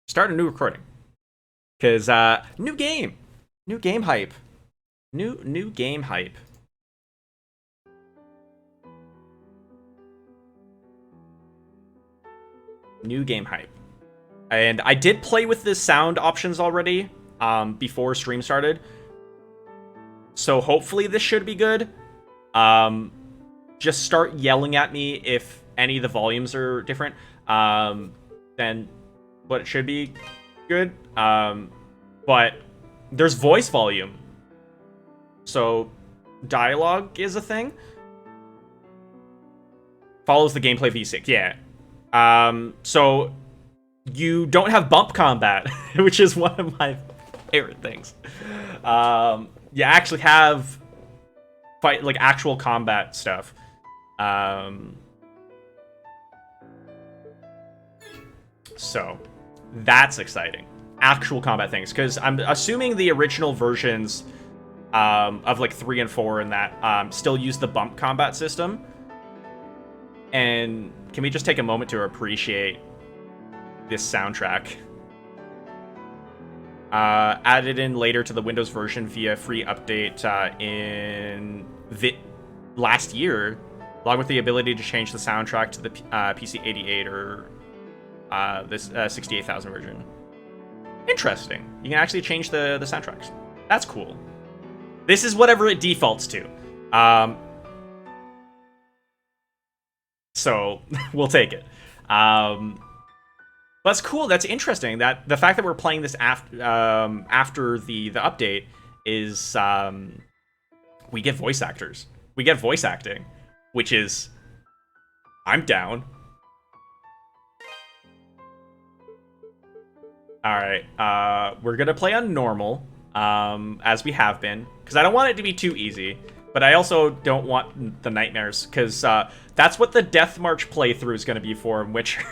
Start a new recording. Because, new game. New game hype. New game hype. New game hype. And I did play with the sound options already, before stream started. So hopefully this should be good. Just start yelling at me if any of the volumes are different. Then what it should be good. But there's voice volume. So dialogue is a thing. Follows the gameplay V6, yeah. So you don't have bump combat, which is one of my favorite things. You actually have like actual combat stuff. So that's exciting. Actual combat things, because I'm assuming the original versions of like 3 and 4 and that still use the bump combat system. And can we just take a moment to appreciate this soundtrack? Added in later to the Windows version via free update in last year, along with the ability to change the soundtrack to the PC 88 or this 68,000 version. Interesting. You can actually change the soundtracks. That's cool. This is whatever it defaults to. So we'll take it. That's cool. That's interesting. That the fact that we're playing this after the update is we get voice actors. We get voice acting, which is I'm down. All right, we're gonna play on normal, as we have been, because I don't want it to be too easy, but I also don't want the nightmares, because that's what the Death March playthrough is gonna be for in Witcher.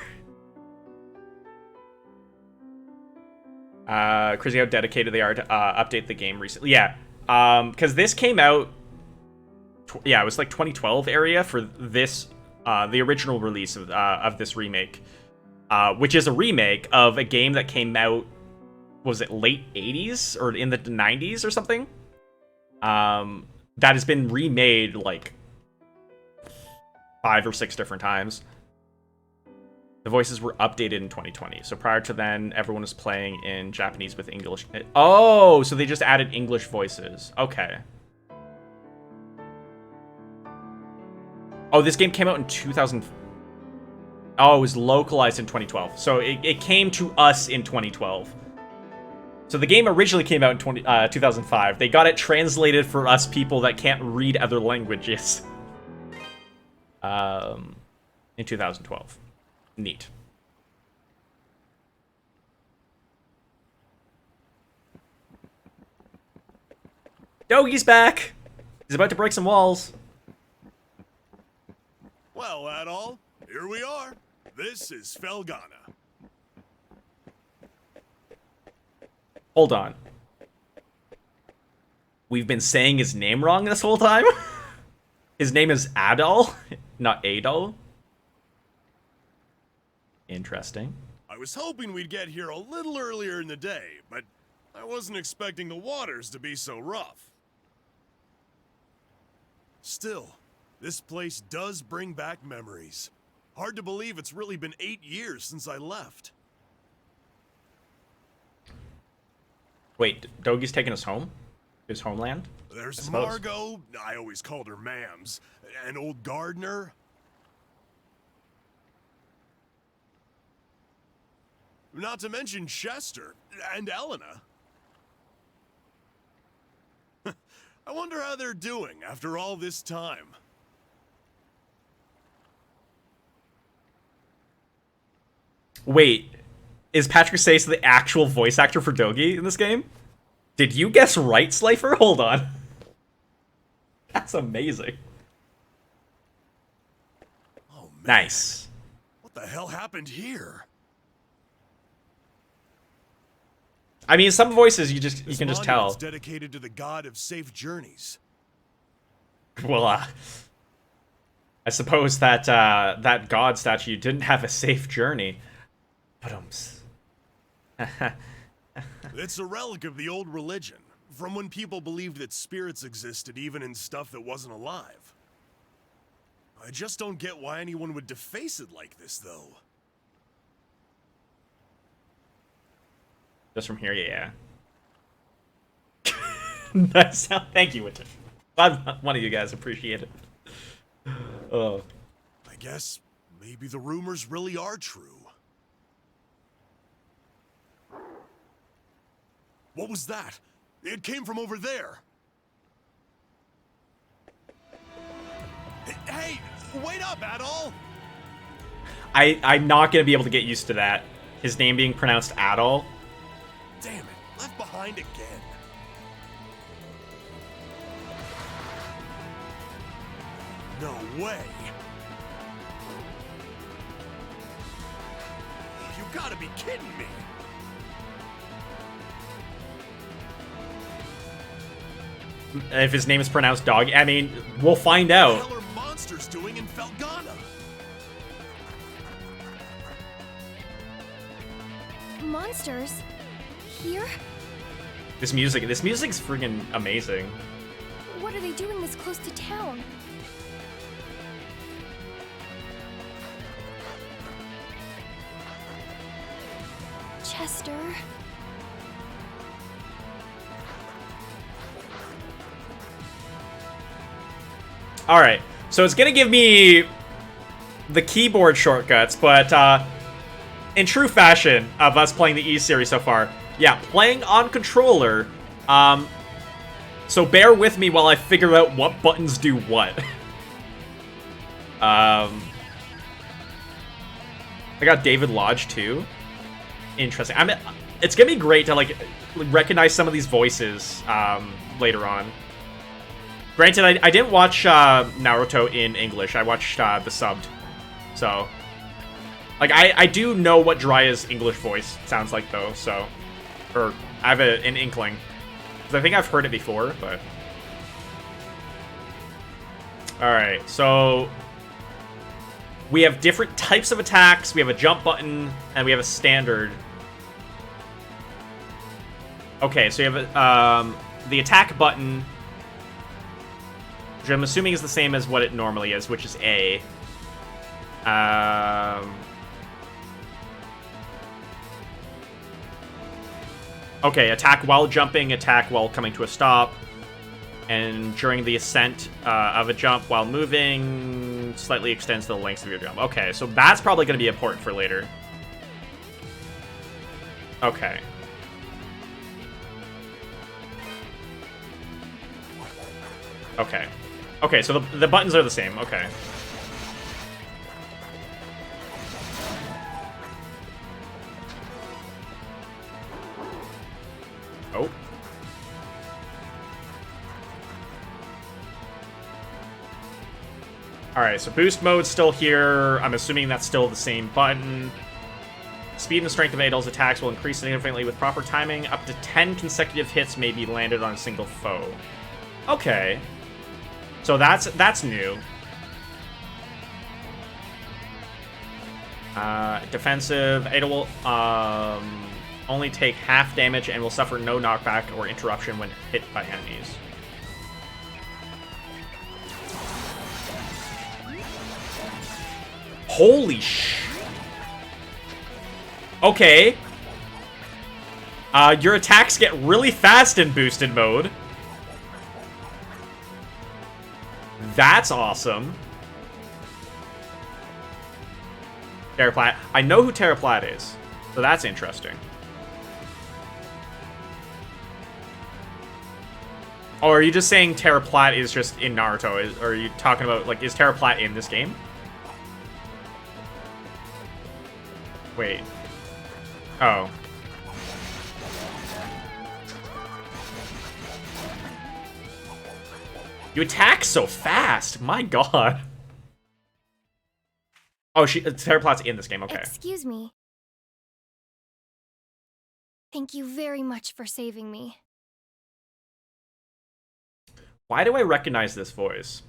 Crazy how dedicated they are to update the game recently. Yeah, because this came out, it was like 2012 area for this, the original release of this remake. Which is a remake of a game that came out, was it late 80s or in the 90s or something? That has been remade like 5 or 6 different times. The voices were updated in 2020. So prior to then, everyone was playing in Japanese with English. Oh, so they just added English voices. Okay. Oh, this game came out in 2000. Oh, it was localized in 2012. So it came to us in 2012. So the game originally came out in 2005. They got it translated for us people that can't read other languages. In 2012. Neat. Doggy's back! He's about to break some walls. Well, that all. Here we are. This is Felghana. Hold on. We've been saying his name wrong this whole time? His name is Adol, not Adol. Interesting. I was hoping we'd get here a little earlier in the day, but I wasn't expecting the waters to be so rough. Still, this place does bring back memories. Hard to believe it's really been 8 years since I left. Wait, Doggy's taking us home? His homeland? There's Margot, I always called her Mams, and old Gardner. Not to mention Chester, and Elena. I wonder how they're doing after all this time. Wait, is Patrick Sayce the actual voice actor for Dogi in this game? Did you guess right, Slifer? Hold on. That's amazing. Oh, man. Nice. What the hell happened here? I mean, some voices you can just tell. Monument's dedicated to the god of safe journeys. Well, I suppose that that god statue didn't have a safe journey. But It's a relic of the old religion, from when people believed that spirits existed even in stuff that wasn't alive. I just don't get why anyone would deface it like this, though. Just from here, yeah. Nice. Thank you, Witcher. Glad one of you guys appreciate it. Oh. I guess maybe the rumors really are true. What was that? It came from over there. Hey, wait up, Adol! I'm not gonna be able to get used to that. His name being pronounced Adol. Damn it, left behind again. No way. You gotta be kidding me. If his name is pronounced Dog, I mean, we'll find out. What the hell are monsters doing in Felghana? Monsters? Here? This music's freaking amazing. What are they doing this close to town? Chester? Alright, so it's gonna give me the keyboard shortcuts, but in true fashion of us playing the E series so far, yeah, playing on controller, so bear with me while I figure out what buttons do what. I got David Lodge too. Interesting. It's gonna be great to like recognize some of these voices later on. Granted, I didn't watch Naruto in English. I watched the subbed. So, like, I do know what Jiraiya's English voice sounds like, though, so... Or, I have an inkling. Because I think I've heard it before, but... Alright, so... We have different types of attacks, we have a jump button, and we have a standard. Okay, so you have the attack button... which I'm assuming is the same as what it normally is, which is A. Okay, attack while jumping, attack while coming to a stop, and during the ascent of a jump while moving, slightly extends the length of your jump. Okay, so that's probably going to be important for later. Okay. Okay. Okay, so the buttons are the same. Okay. Oh. Alright, so boost mode's still here. I'm assuming that's still the same button. Speed and strength of Adol's attacks will increase significantly with proper timing. Up to 10 consecutive hits may be landed on a single foe. Okay. So that's new. Defensive. Ada will only take half damage and will suffer no knockback or interruption when hit by enemies. Holy sh... Okay. Your attacks get really fast in boosted mode. That's awesome. Terraplat. I know who Terraplat is, so that's interesting. Or are you just saying Terraplat is just in Naruto? Or are you talking about, like, is Terraplat in this game? Wait. Oh. You attack so fast! My god. Oh, Terraplat's in this game, okay. Excuse me. Thank you very much for saving me. Why do I recognize this voice?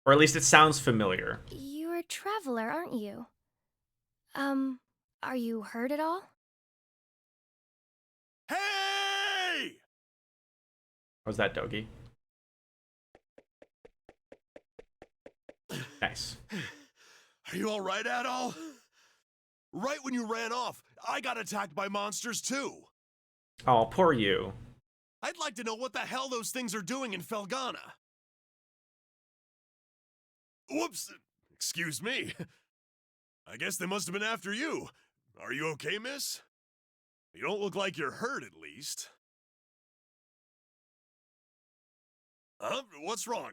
Or at least it sounds familiar. You're a traveler, aren't you? Are you hurt at all? Was that Dogi? Nice. Are you alright, Adol? Right when you ran off, I got attacked by monsters too. Oh, poor you. I'd like to know what the hell those things are doing in Felghana. Whoops! Excuse me. I guess they must have been after you. Are you okay, miss? You don't look like you're hurt, at least. Huh? What's wrong?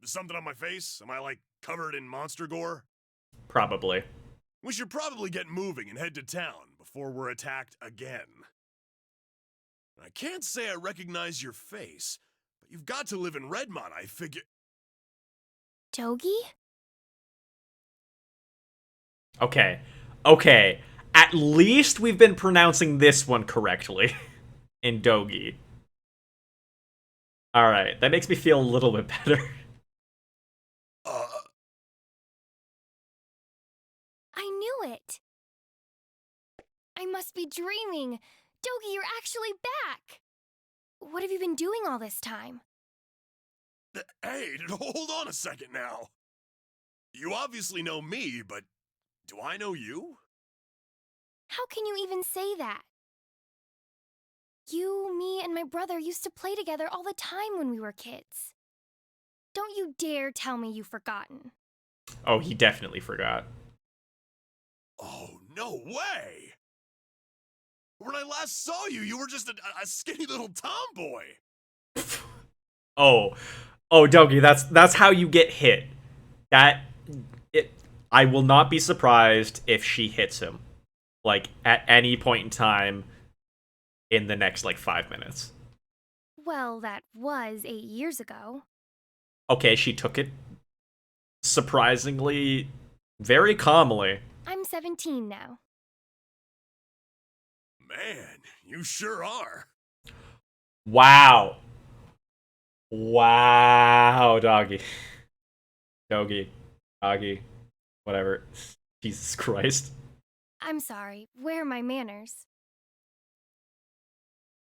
Something on my face? Am I, like, covered in monster gore? Probably. We should probably get moving and head to town before we're attacked again. I can't say I recognize your face, but you've got to live in Redmont, I figure. Dogi? Okay. Okay. At least we've been pronouncing this one correctly. In Dogi. Alright, that makes me feel a little bit better. I knew it. I must be dreaming. Dogi, you're actually back. What have you been doing all this time? Hey, hold on a second now. You obviously know me, but do I know you? How can you even say that? You, me, and my brother used to play together all the time when we were kids. Don't you dare tell me you've forgotten. Oh, he definitely forgot. Oh, no way! When I last saw you, you were just a skinny little tomboy. Oh. Oh, Dogi, that's how you get hit. I will not be surprised if she hits him. Like, at any point in time in the next, 5 minutes. Well, that was 8 years ago. Okay, she took it surprisingly very calmly. I'm 17 now. Man, you sure are. Wow. Wow, doggy. Doggy. Whatever. Jesus Christ. I'm sorry, where are my manners?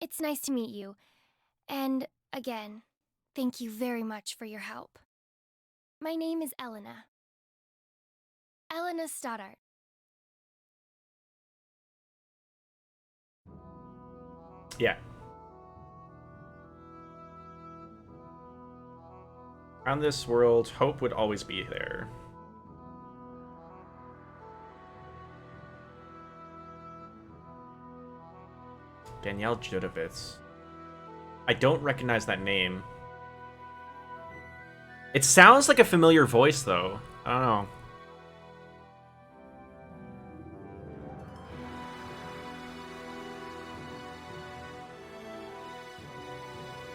It's nice to meet you. And, again, thank you very much for your help. My name is Elena. Elena Stoddart. Yeah. Around this world, hope would always be there. Danielle Judovitz. I don't recognize that name. It sounds like a familiar voice, though. I don't know.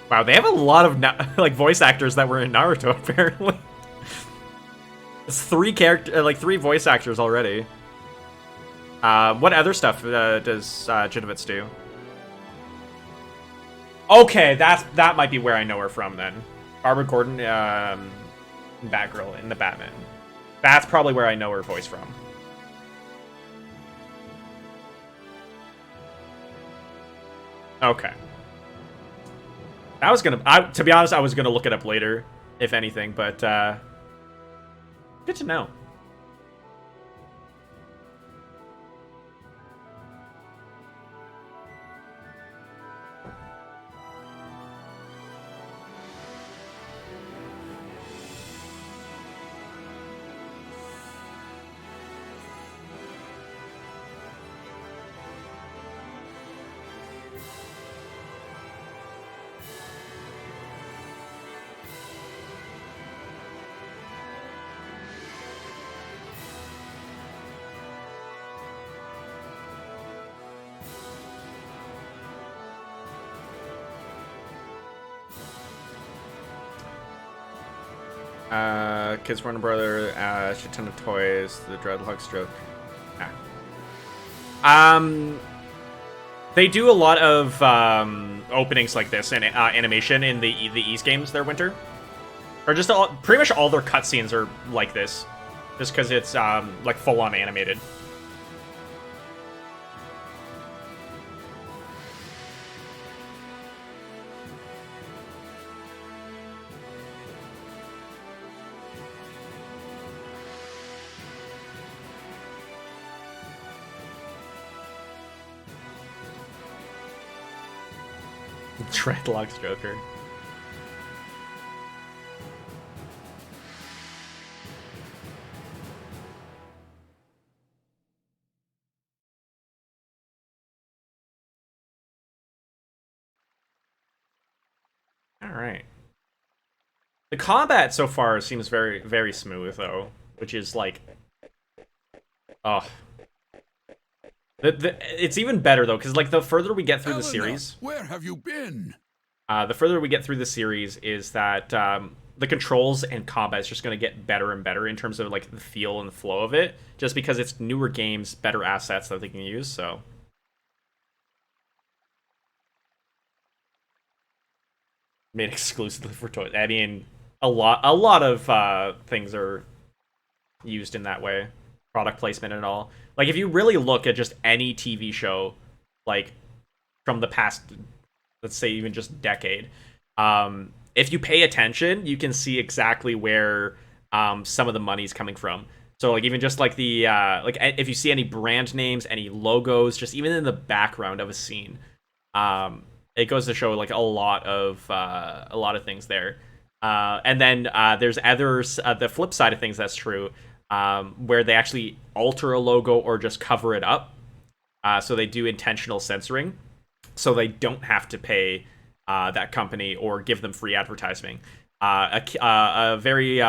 Wow, they have a lot of voice actors that were in Naruto, apparently. It's three voice actors already. What other stuff does Judovitz do? Okay, that might be where I know her from then. Barbara Gordon, Batgirl in the Batman. That's probably where I know her voice from. Okay. To be honest, I was gonna look it up later, if anything, but good to know. Kids Warner Brother, shit ton of toys, the Dreadlock stroke. They do a lot of openings like this and animation in the East games. Their winter, or just pretty much all their cutscenes are like this, just because it's like full on animated. Dreadlocks Joker. All right. The combat so far seems very, very smooth, though, which is like, oh, it's even better though, because like the further we get through the series, where have you been? The further we get through the series is that the controls and combat is just going to get better and better in terms of like the feel and the flow of it, just because it's newer games, better assets that they can use. So. Made exclusively for toys. I mean, a lot of things are used in that way, product placement and all. Like if you really look at just any TV show, like from the past, let's say even just decade, if you pay attention, you can see exactly where some of the money's coming from. So like even just like the like if you see any brand names, any logos, just even in the background of a scene, it goes to show like a lot of things there. And then there's others. The flip side of things that's true, where they actually alter a logo or just cover it up. So they do intentional censoring, so they don't have to pay that company or give them free advertising. A very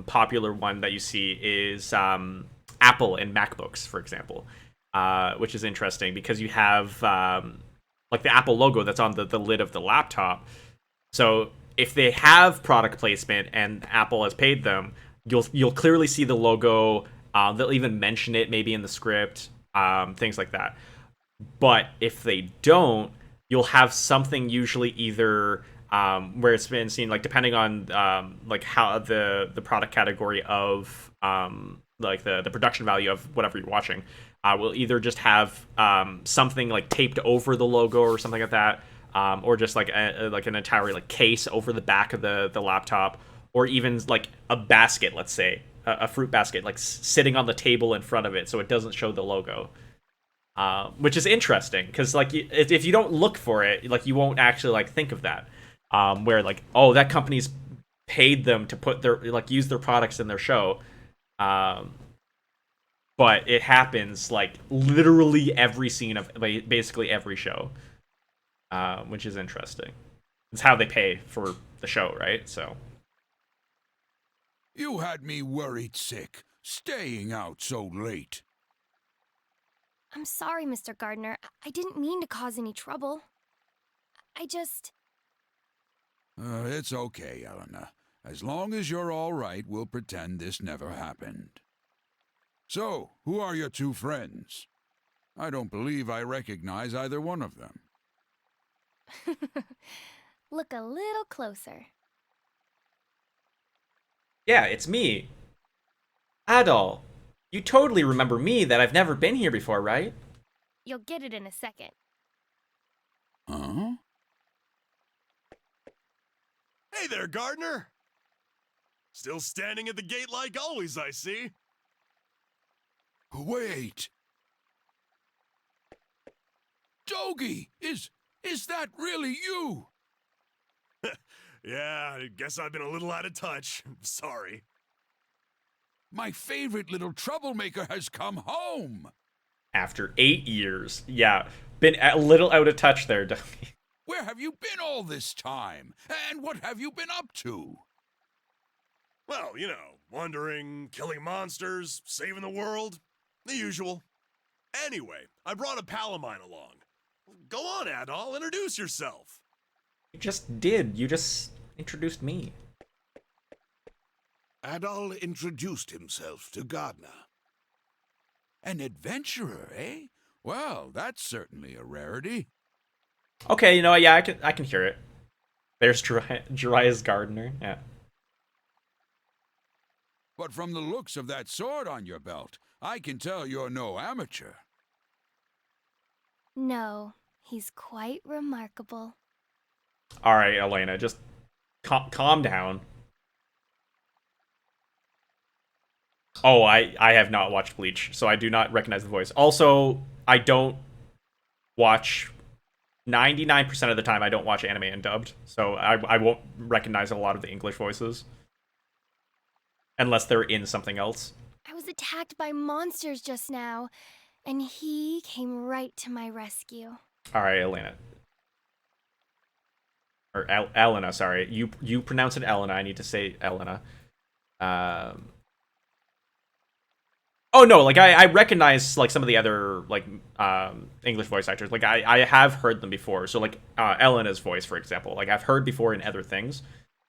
popular one that you see is Apple and MacBooks, for example, which is interesting because you have like the Apple logo that's on the lid of the laptop. So if they have product placement and Apple has paid them, you'll clearly see the logo. They'll even mention it maybe in the script, things like that. But if they don't, you'll have something usually either where it's been seen, like depending on like how the product category of like the production value of whatever you're watching, will either just have something like taped over the logo or something like that, or just like an entire like case over the back of the laptop, or even like a basket, let's say a fruit basket, like sitting on the table in front of it, so it doesn't show the logo. Which is interesting because like if you don't look for it, like you won't actually like think of that. Where like, oh, that company's paid them to put their like use their products in their show. But it happens like literally every scene of basically every show, which is interesting. It's how they pay for the show, right? So. You had me worried sick, staying out so late. I'm sorry, Mr. Gardner. I didn't mean to cause any trouble. I just... It's okay, Elena. As long as you're all right, we'll pretend this never happened. So, who are your two friends? I don't believe I recognize either one of them. Look a little closer. Yeah, it's me. Adol. You totally remember me that I've never been here before, right? You'll get it in a second. Huh? Hey there, Gardner! Still standing at the gate like always, I see. Wait! Dogie! Is that really you? Yeah, I guess I've been a little out of touch. Sorry. My favorite little troublemaker has come home! After 8 years. Yeah, been a little out of touch there, Dougie. Where have you been all this time? And what have you been up to? Well, you know, wandering, killing monsters, saving the world. The usual. Anyway, I brought a pal of mine along. Go on, Adol, introduce yourself. You just did. You just introduced me. Adol introduced himself to Gardner. An adventurer, eh? Well, that's certainly a rarity. Okay, you know what? Yeah, I can hear it. There's Jiraiya's gardener. Yeah. But from the looks of that sword on your belt, I can tell you're no amateur. No, he's quite remarkable. All right, Elena, just calm down. Oh, I have not watched Bleach, so I do not recognize the voice. Also, I don't watch 99% of the time I don't watch anime undubbed, so I won't recognize a lot of the English voices unless they're in something else. I was attacked by monsters just now, and he came right to my rescue. All right, Elena. Or Elena, sorry. You pronounce it Elena. I need to say Elena. Oh no, like I recognize like some of the other like English voice actors. Like I have heard them before. So like Elena's voice, for example, like I've heard before in other things.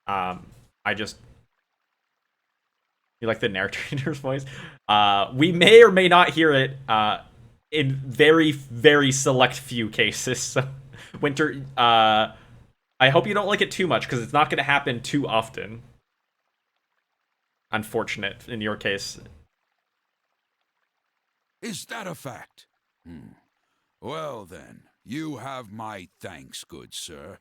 I just you like the narrator's voice. We may or may not hear it in very very select few cases. So Winter, I hope you don't like it too much because it's not going to happen too often. Unfortunate in your case. Is that a fact? Well then, you have my thanks, good sir.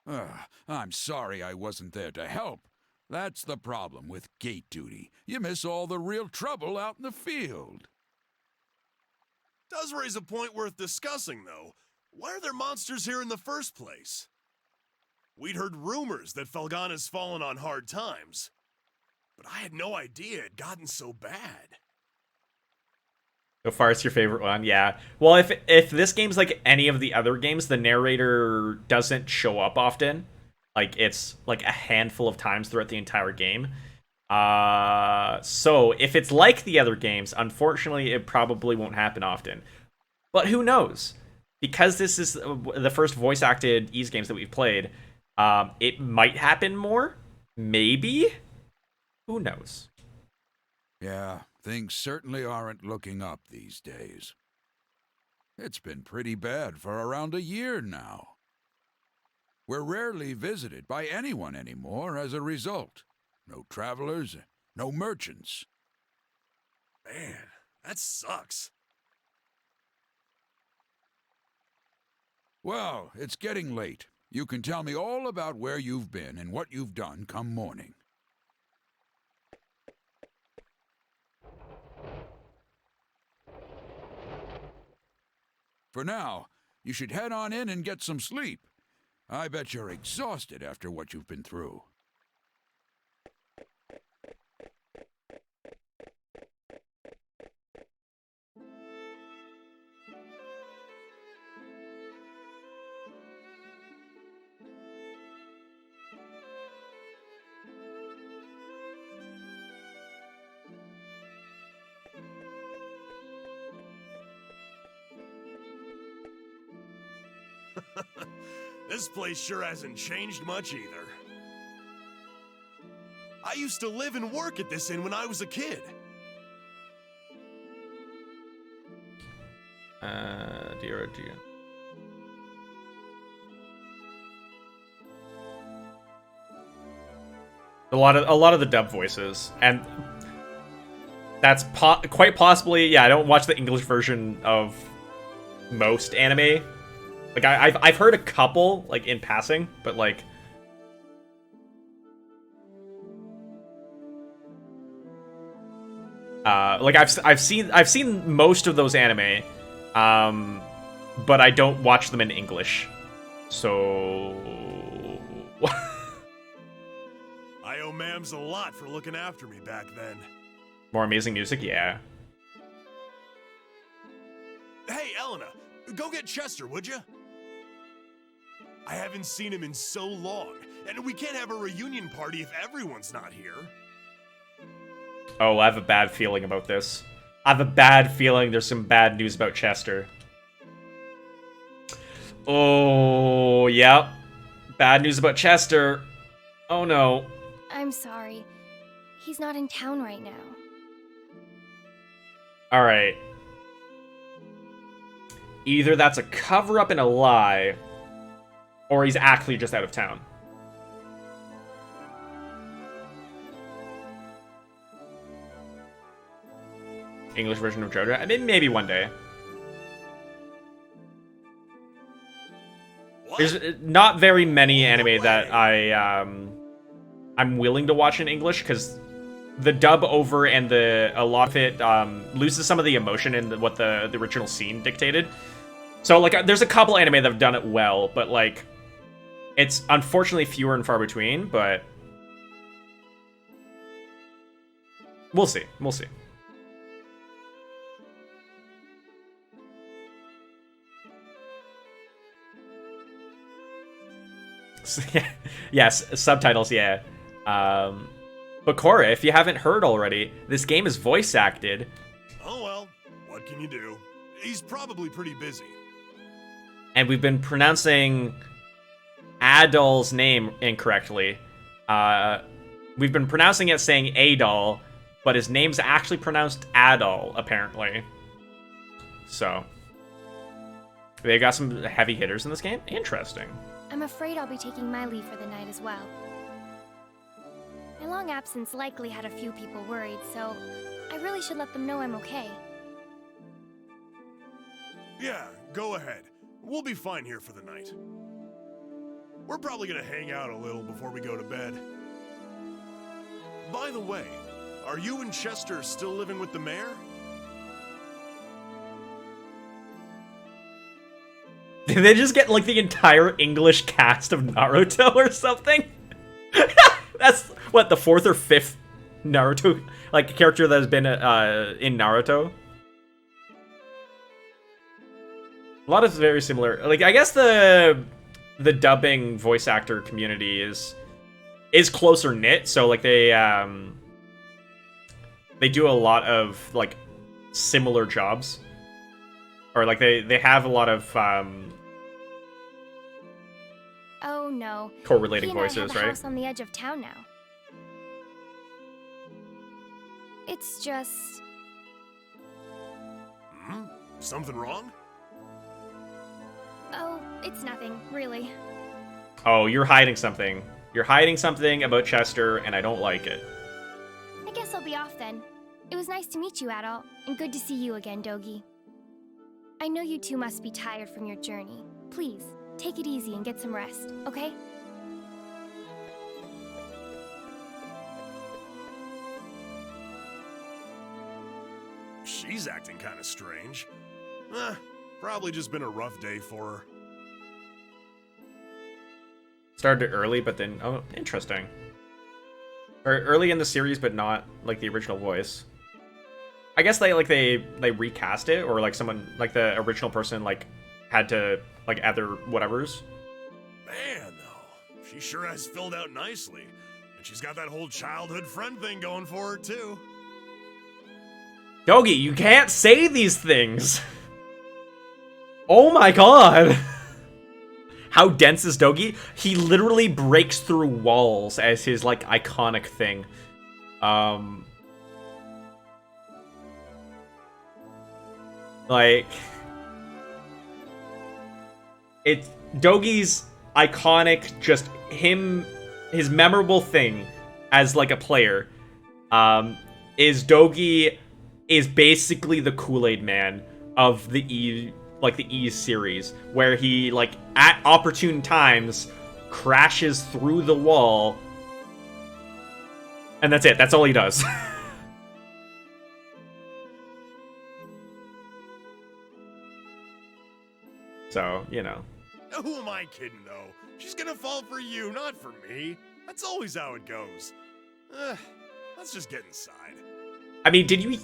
I'm sorry I wasn't there to help. That's the problem with gate duty. You miss all the real trouble out in the field. Does raise a point worth discussing, though. Why are there monsters here in the first place? We'd heard rumors that Felghana's fallen on hard times, but I had no idea it gotten so bad. So far, it's your favorite one, yeah. Well, if this game's like any of the other games, the narrator doesn't show up often. Like, it's like a handful of times throughout the entire game. So if it's like the other games, unfortunately, it probably won't happen often. But who knows? Because this is the first voice-acted Ys games that we've played, it might happen more. Maybe? Who knows? Yeah, things certainly aren't looking up these days. It's been pretty bad for around a year now. We're rarely visited by anyone anymore as a result. No travelers, no merchants. Man, that sucks. Well, it's getting late. You can tell me all about where you've been and what you've done come morning. For now, you should head on in and get some sleep. I bet you're exhausted after what you've been through. This place sure hasn't changed much either. I used to live and work at this inn when I was a kid. Dear, oh dear. A lot of the dub voices, and that's quite possibly, yeah, I don't watch the English version of most anime. Like I've heard a couple like in passing, but like I've seen most of those anime, but I don't watch them in English. So I owe Mams a lot for looking after me back then. More amazing music, yeah. Hey, Elena, go get Chester, would you? I haven't seen him in so long, and we can't have a reunion party if everyone's not here. Oh, I have a bad feeling about this. I have a bad feeling there's some bad news about Chester. Oh, yep. Bad news about Chester. Oh no. I'm sorry. He's not in town right now. Alright. Either that's a cover-up and a lie, or he's actually just out of town. English version of JoJo? I mean, maybe one day. What? There's not very many anime that I'm willing to watch in English, because the dub over and a lot of it loses some of the emotion in what the original scene dictated. So, like, there's a couple anime that have done it well, but, like, it's unfortunately fewer and far between, but we'll see. We'll see. Yes, subtitles, yeah. But Cora, if you haven't heard already, this game is voice acted. Oh well, what can you do? He's probably pretty busy. And we've been pronouncing Adol's name incorrectly. We've been pronouncing it saying Adol, but his name's actually pronounced Adol, apparently. So, they got some heavy hitters in this game? Interesting. I'm afraid I'll be taking my leave for the night as well. My long absence likely had a few people worried, so I really should let them know I'm okay. Yeah, go ahead. We'll be fine here for the night. We're probably gonna hang out a little before we go to bed. By the way, are you and Chester still living with the mayor? Did they just get, like, the entire English cast of Naruto or something? That's, what, the 4th or 5th Naruto, like, character that has been in Naruto? A lot of very similar. Like, I guess the dubbing voice actor community is closer knit, so, like, they do a lot of, like, similar jobs. Or, like, they have a lot of Oh no. correlating He and I voices, have a right? house on the edge of town now. It's just... Hmm? Something wrong? Oh, it's nothing, really. Oh, you're hiding something. You're hiding something about Chester, and I don't like it. I guess I'll be off then. It was nice to meet you, Adol, and good to see you again, Dogi. I know you two must be tired from your journey. Please, take it easy and get some rest, okay? She's acting kind of strange. Probably just been a rough day for her. Started early, but then... Oh, interesting. Or early in the series, but not, like, the original voice. I guess they recast it, or, like, someone... Like, the original person, like, had to, like, add their whatevers. Man, though, she sure has filled out nicely. And she's got that whole childhood friend thing going for her, too. Dogi, you can't say these things! Oh my god! How dense is Dogi? He literally breaks through walls as his, like, iconic thing. Like... It's... Dogi's iconic, just him... His memorable thing as, like, a player, is Dogi is basically the Kool-Aid Man of the E series, where he, like, at opportune times crashes through the wall, and that's it. That's all he does. So, you know. Who am I kidding, though? She's gonna fall for you, not for me. That's always how it goes. Let's just get inside. I mean, did you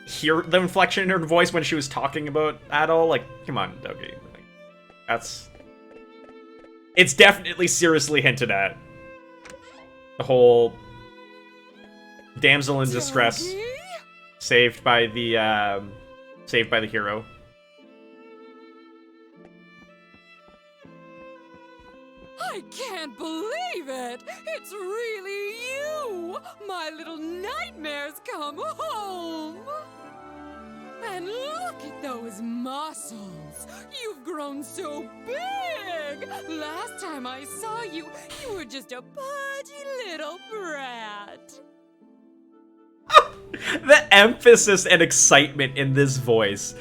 hear the inflection in her voice when she was talking about Adol? Like, come on, Dogi. Like, that's... It's definitely seriously hinted at. The whole... damsel in distress. Saved by the hero. I can't believe it! It's really you! My little nightmares come home! And look at those muscles! You've grown so big! Last time I saw you, you were just a pudgy little brat. The emphasis and excitement in this voice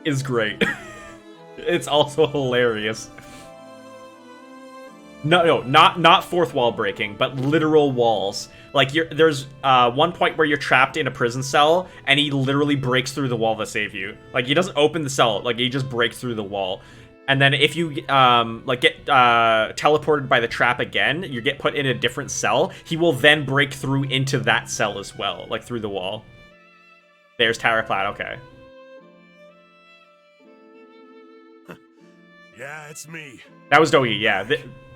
is great. It's also hilarious. No, not fourth wall breaking, but literal walls. Like there's one point where you're trapped in a prison cell, and he literally breaks through the wall to save you. Like he doesn't open the cell, like he just breaks through the wall. And then if you like get teleported by the trap again, you get put in a different cell. He will then break through into that cell as well, like through the wall. There's Tower Cloud. Okay. Yeah, it's me. That was Dogi. Yeah,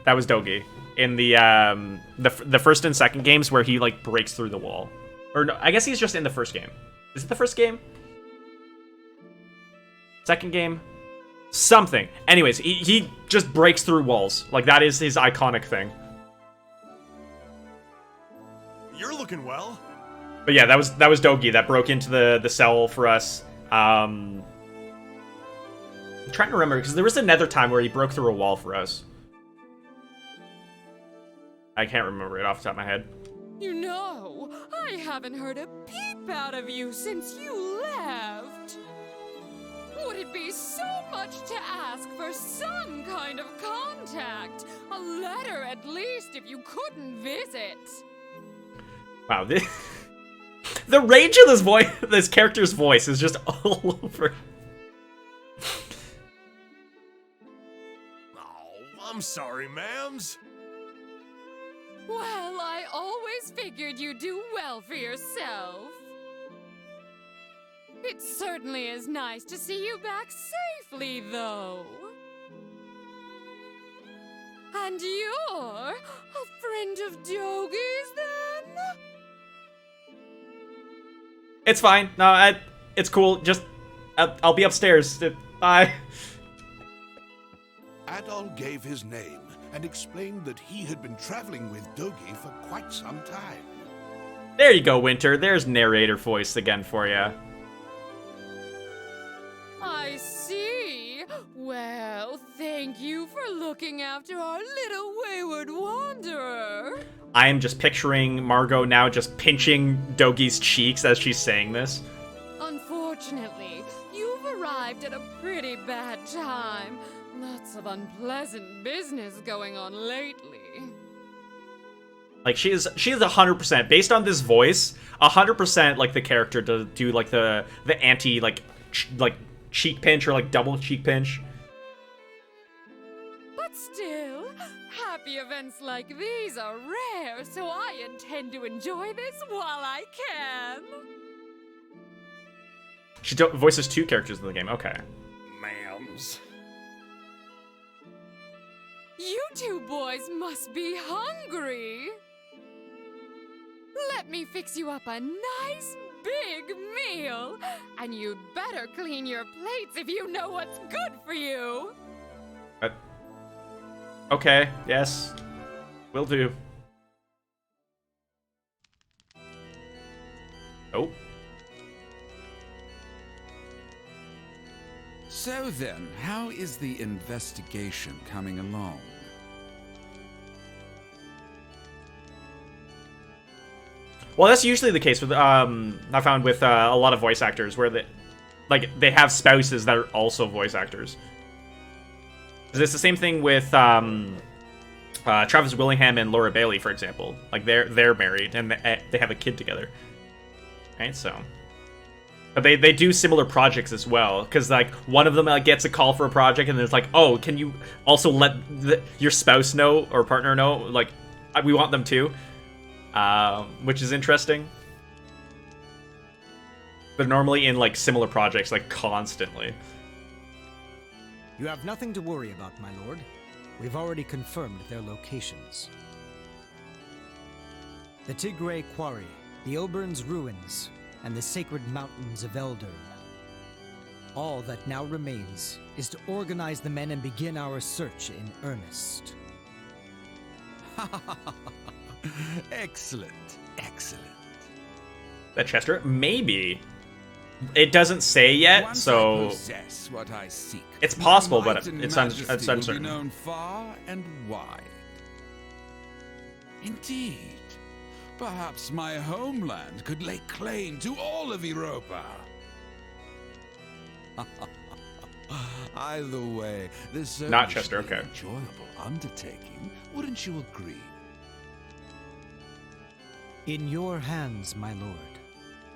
that was Dogi in the first and second games where he like breaks through the wall. Or no, I guess he's just in the first game. Is it the first game? Second game? Something. Anyways, he just breaks through walls. Like that is his iconic thing. You're looking well. But yeah, that was Dogi that broke into the cell for us. I'm trying to remember because there was another time where he broke through a wall for us. I can't remember it off the top of my head. You know, I haven't heard a peep out of you since you left. Would it be so much to ask for some kind of contact? A letter at least if you couldn't visit. Wow, the range of this character's voice is just all over. Oh, I'm sorry, ma'ams. Well, I always figured you'd do well for yourself. It certainly is nice to see you back safely, though. And you're a friend of Dogi's, then? It's fine. No, it's cool. Just, I'll be upstairs. Bye. Adol gave his name and explained that he had been traveling with Dogi for quite some time. There you go, Winter. There's narrator voice again for you. I see. Well, thank you for looking after our little wayward wanderer. I am just picturing Margot now just pinching Dogi's cheeks as she's saying this. Unfortunately, you've arrived at a pretty bad time. Lots of unpleasant business going on lately. Like she is 100% based on this voice, 100% like the character to do like the anti like cheek pinch or like double cheek pinch. But still, happy events like these are rare, so I intend to enjoy this while I can. She voices two characters in the game. Okay. Ma'ams. You two boys must be hungry. Let me fix you up a nice big meal. And you'd better clean your plates if you know what's good for you. Okay, yes. Will do. Oh. So then, how is the investigation coming along? Well, that's usually the case with I found with a lot of voice actors where they have spouses that are also voice actors. It's the same thing with Travis Willingham and Laura Bailey, for example. Like they're married and they have a kid together. Right, so. But they do similar projects as well, because like one of them gets a call for a project, and then it's like, oh, can you also let your spouse know or partner know? Like, we want them too, which is interesting. But normally in like similar projects, like constantly. You have nothing to worry about, my lord. We've already confirmed their locations. The Tigray Quarry, the Obern's Ruins, and the sacred mountains of Eldern. All that now remains is to organize the men and begin our search in earnest. Excellent, excellent. That Chester? Maybe. It doesn't say yet, Once so I possess what I seek, it's possible, my but might and it's majesty uncertain. will be known far and wide. Indeed. Perhaps my homeland could lay claim to all of Europa. Either way, this is Not Chester, okay. an enjoyable undertaking. Wouldn't you agree? In your hands, my lord.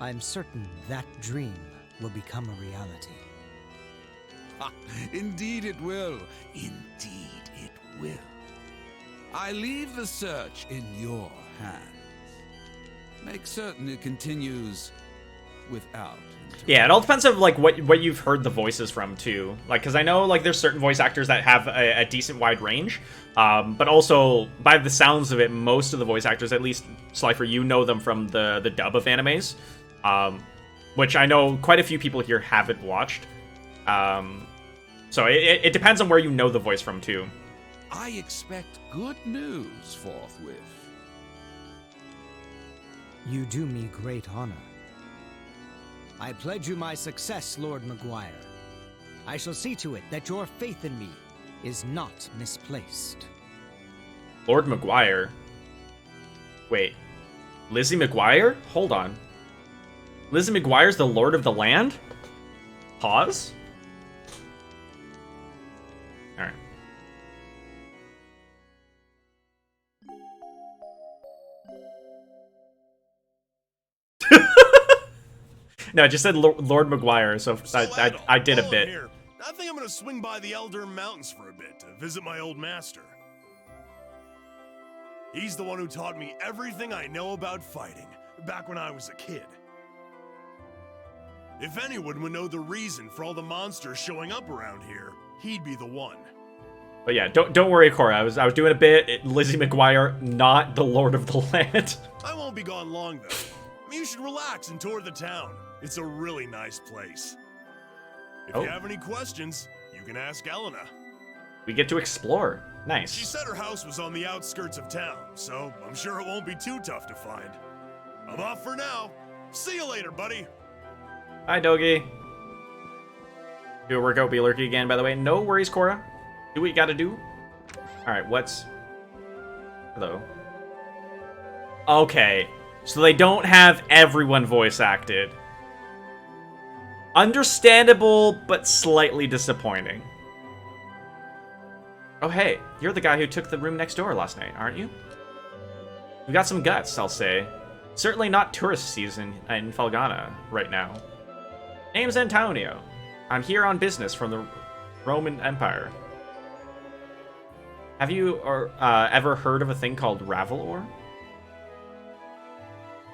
I'm certain that dream will become a reality. Ha, indeed it will. Indeed it will. I leave the search in your hands. Make certain it continues without interruption. Yeah, it all depends on like what you've heard the voices from too. Like, because I know like there's certain voice actors that have a decent wide range, but also by the sounds of it, most of the voice actors, at least Slifer, you know them from the dub of animes, which I know quite a few people here haven't watched. So it depends on where you know the voice from too. I expect good news forthwith. You do me great honor. I pledge you my success, Lord Maguire. I shall see to it that your faith in me is not misplaced. Lord Maguire? Wait. Lizzie McGuire? Hold on. Lizzie McGuire's the Lord of the Land? Pause? Alright. No, it just said Lord Maguire, so I did a hold on bit. here. I think I'm gonna swing by the Elder Mountains for a bit to visit my old master. He's the one who taught me everything I know about fighting, back when I was a kid. If anyone would know the reason for all the monsters showing up around here, he'd be the one. But yeah, don't worry, Cora. I was doing a bit. Lizzie McGuire, not the Lord of the Land. I won't be gone long, though. You should relax and tour the town. It's a really nice place. If you have any questions, you can ask Elena. We get to explore. Nice. She said her house was on the outskirts of town, so I'm sure it won't be too tough to find. I'm off for now. See you later, buddy. Hi, Dogi. Do a workout, be lurky again, by the way. No worries, Cora. Do what you gotta do. Alright, what's... Hello. Okay. So they don't have everyone voice acted. Understandable, but slightly disappointing. Oh, hey. You're the guy who took the room next door last night, aren't you? You got some guts, I'll say. Certainly not tourist season in Felghana right now. Name's Antonio. I'm here on business from the Roman Empire. Have you ever heard of a thing called Ravelor?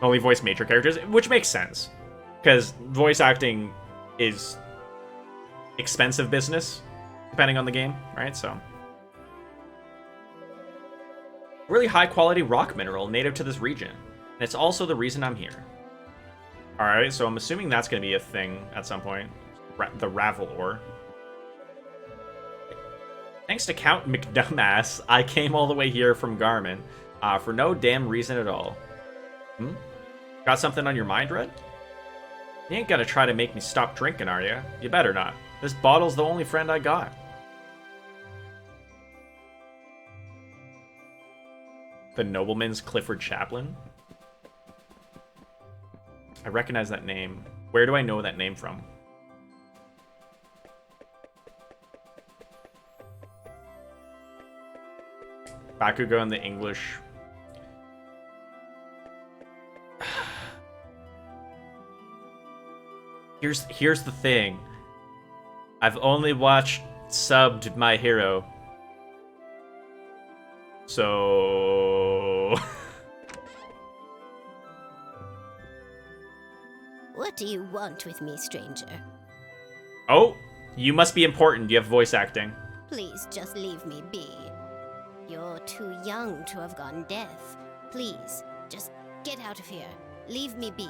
Only voice major characters, which makes sense. Because voice acting is expensive business, depending on the game, right? So, really high quality rock mineral native to this region. And it's also the reason I'm here. Alright, so I'm assuming that's going to be a thing at some point. The Ravelor. Thanks to Count McDumbass, I came all the way here from Garmin. For no damn reason at all. Got something on your mind, Red? You ain't gonna try to make me stop drinking, are you? You better not. This bottle's the only friend I got. The Nobleman's Clifford Chaplin? I recognize that name. Where do I know that name from? Bakugo in the English. Here's the thing. I've only watched subbed My Hero. So... What do you want with me, stranger? Oh, you must be important. You have voice acting. Please just leave me be. You're too young to have gone deaf. Please, just get out of here. Leave me be.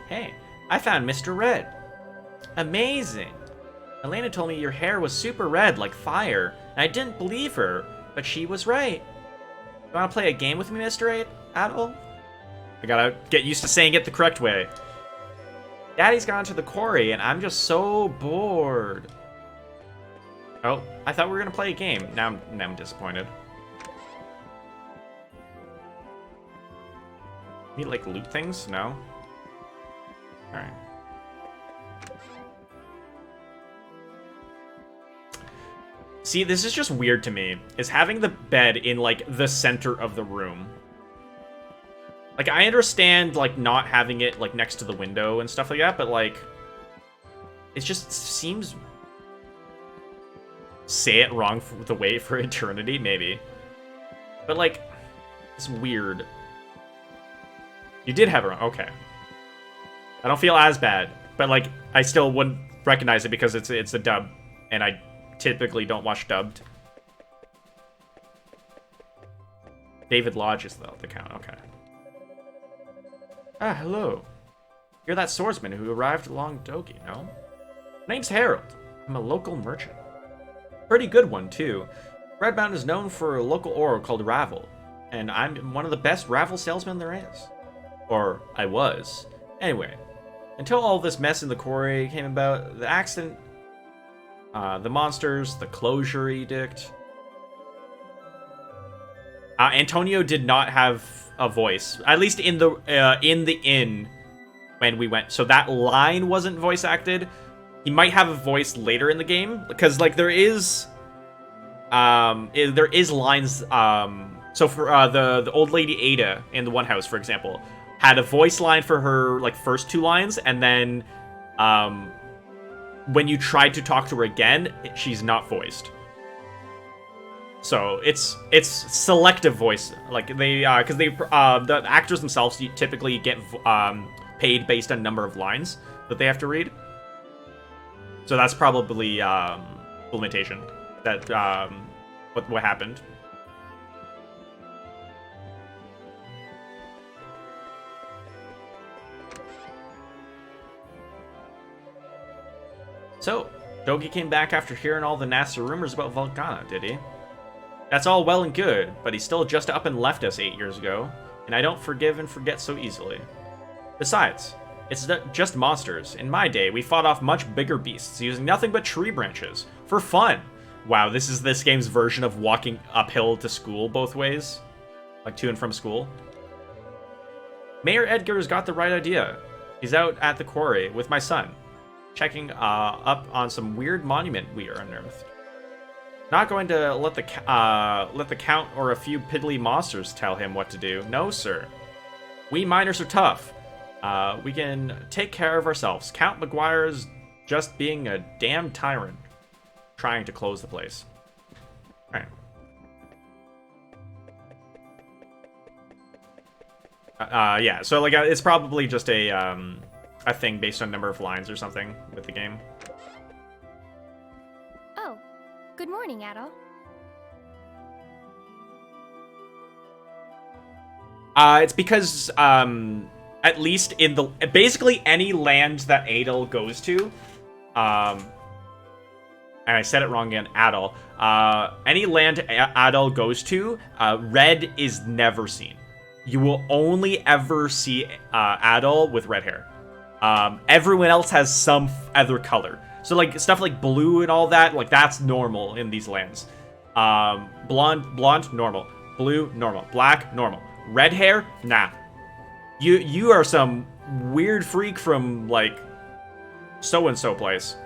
Hey, I found Mr. Red. Amazing. Elena told me your hair was super red like fire, and I didn't believe her, but she was right. You wanna play a game with me, Mr. Adol? I gotta get used to saying it the correct way. Daddy's gone to the quarry, and I'm just so bored. Oh, I thought we were gonna play a game. Now I'm disappointed. Need like loot things? No. All right. See, this is just weird to me. Is having the bed in like the center of the room. Like, I understand, like, not having it, like, next to the window and stuff like that, but, like, it just seems... Say it wrong for the way for eternity, maybe. But, like, it's weird. You did have it wrong. Okay. I don't feel as bad, but, like, I still wouldn't recognize it because it's a dub, and I typically don't watch dubbed. David Lodge is the count. Okay. Ah, hello. You're that swordsman who arrived along Dogi, no? Name's Harold. I'm a local merchant. Pretty good one, too. Red Mountain is known for a local ore called Ravel, and I'm one of the best Ravel salesmen there is. Or, I was. Anyway, until all this mess in the quarry came about, the accident, the monsters, the closure edict... Antonio did not have a voice, at least in the inn when we went. So that line wasn't voice acted. He might have a voice later in the game because like there is lines. So for the old lady Ada in the one house, for example, had a voice line for her like first 2 lines, and then when you tried to talk to her again, she's not voiced. So it's selective voice, like they because the actors themselves typically get paid based on number of lines that they have to read. So that's probably limitation that what happened. So Dogi came back after hearing all the nasty rumors about Felghana, did he? That's all well and good, but he still just up and left us 8 years ago, and I don't forgive and forget so easily. Besides, it's not just monsters. In my day, we fought off much bigger beasts using nothing but tree branches. For fun! Wow, this is this game's version of walking uphill to school both ways. Like to and from school. Mayor Edgar's got the right idea. He's out at the quarry with my son, checking up on some weird monument we unearthed. Not going to let the count or a few piddly monsters tell him what to do. No, sir. We miners are tough. We can take care of ourselves. Count McGuire's just being a damn tyrant, trying to close the place. All right. Yeah. So like, it's probably just a thing based on number of lines or something with the game. Good morning, Adol. It's because, at least in the... Basically, any land that Adol goes to, and I said it wrong again, Adol. Any land Adol goes to, red is never seen. You will only ever see Adol with red hair. Everyone else has some other color. So, like, stuff like blue and all that, like, that's normal in these lands. Blonde, normal. Blue, normal. Black, normal. Red hair, nah. You are some weird freak from, like, so-and-so place.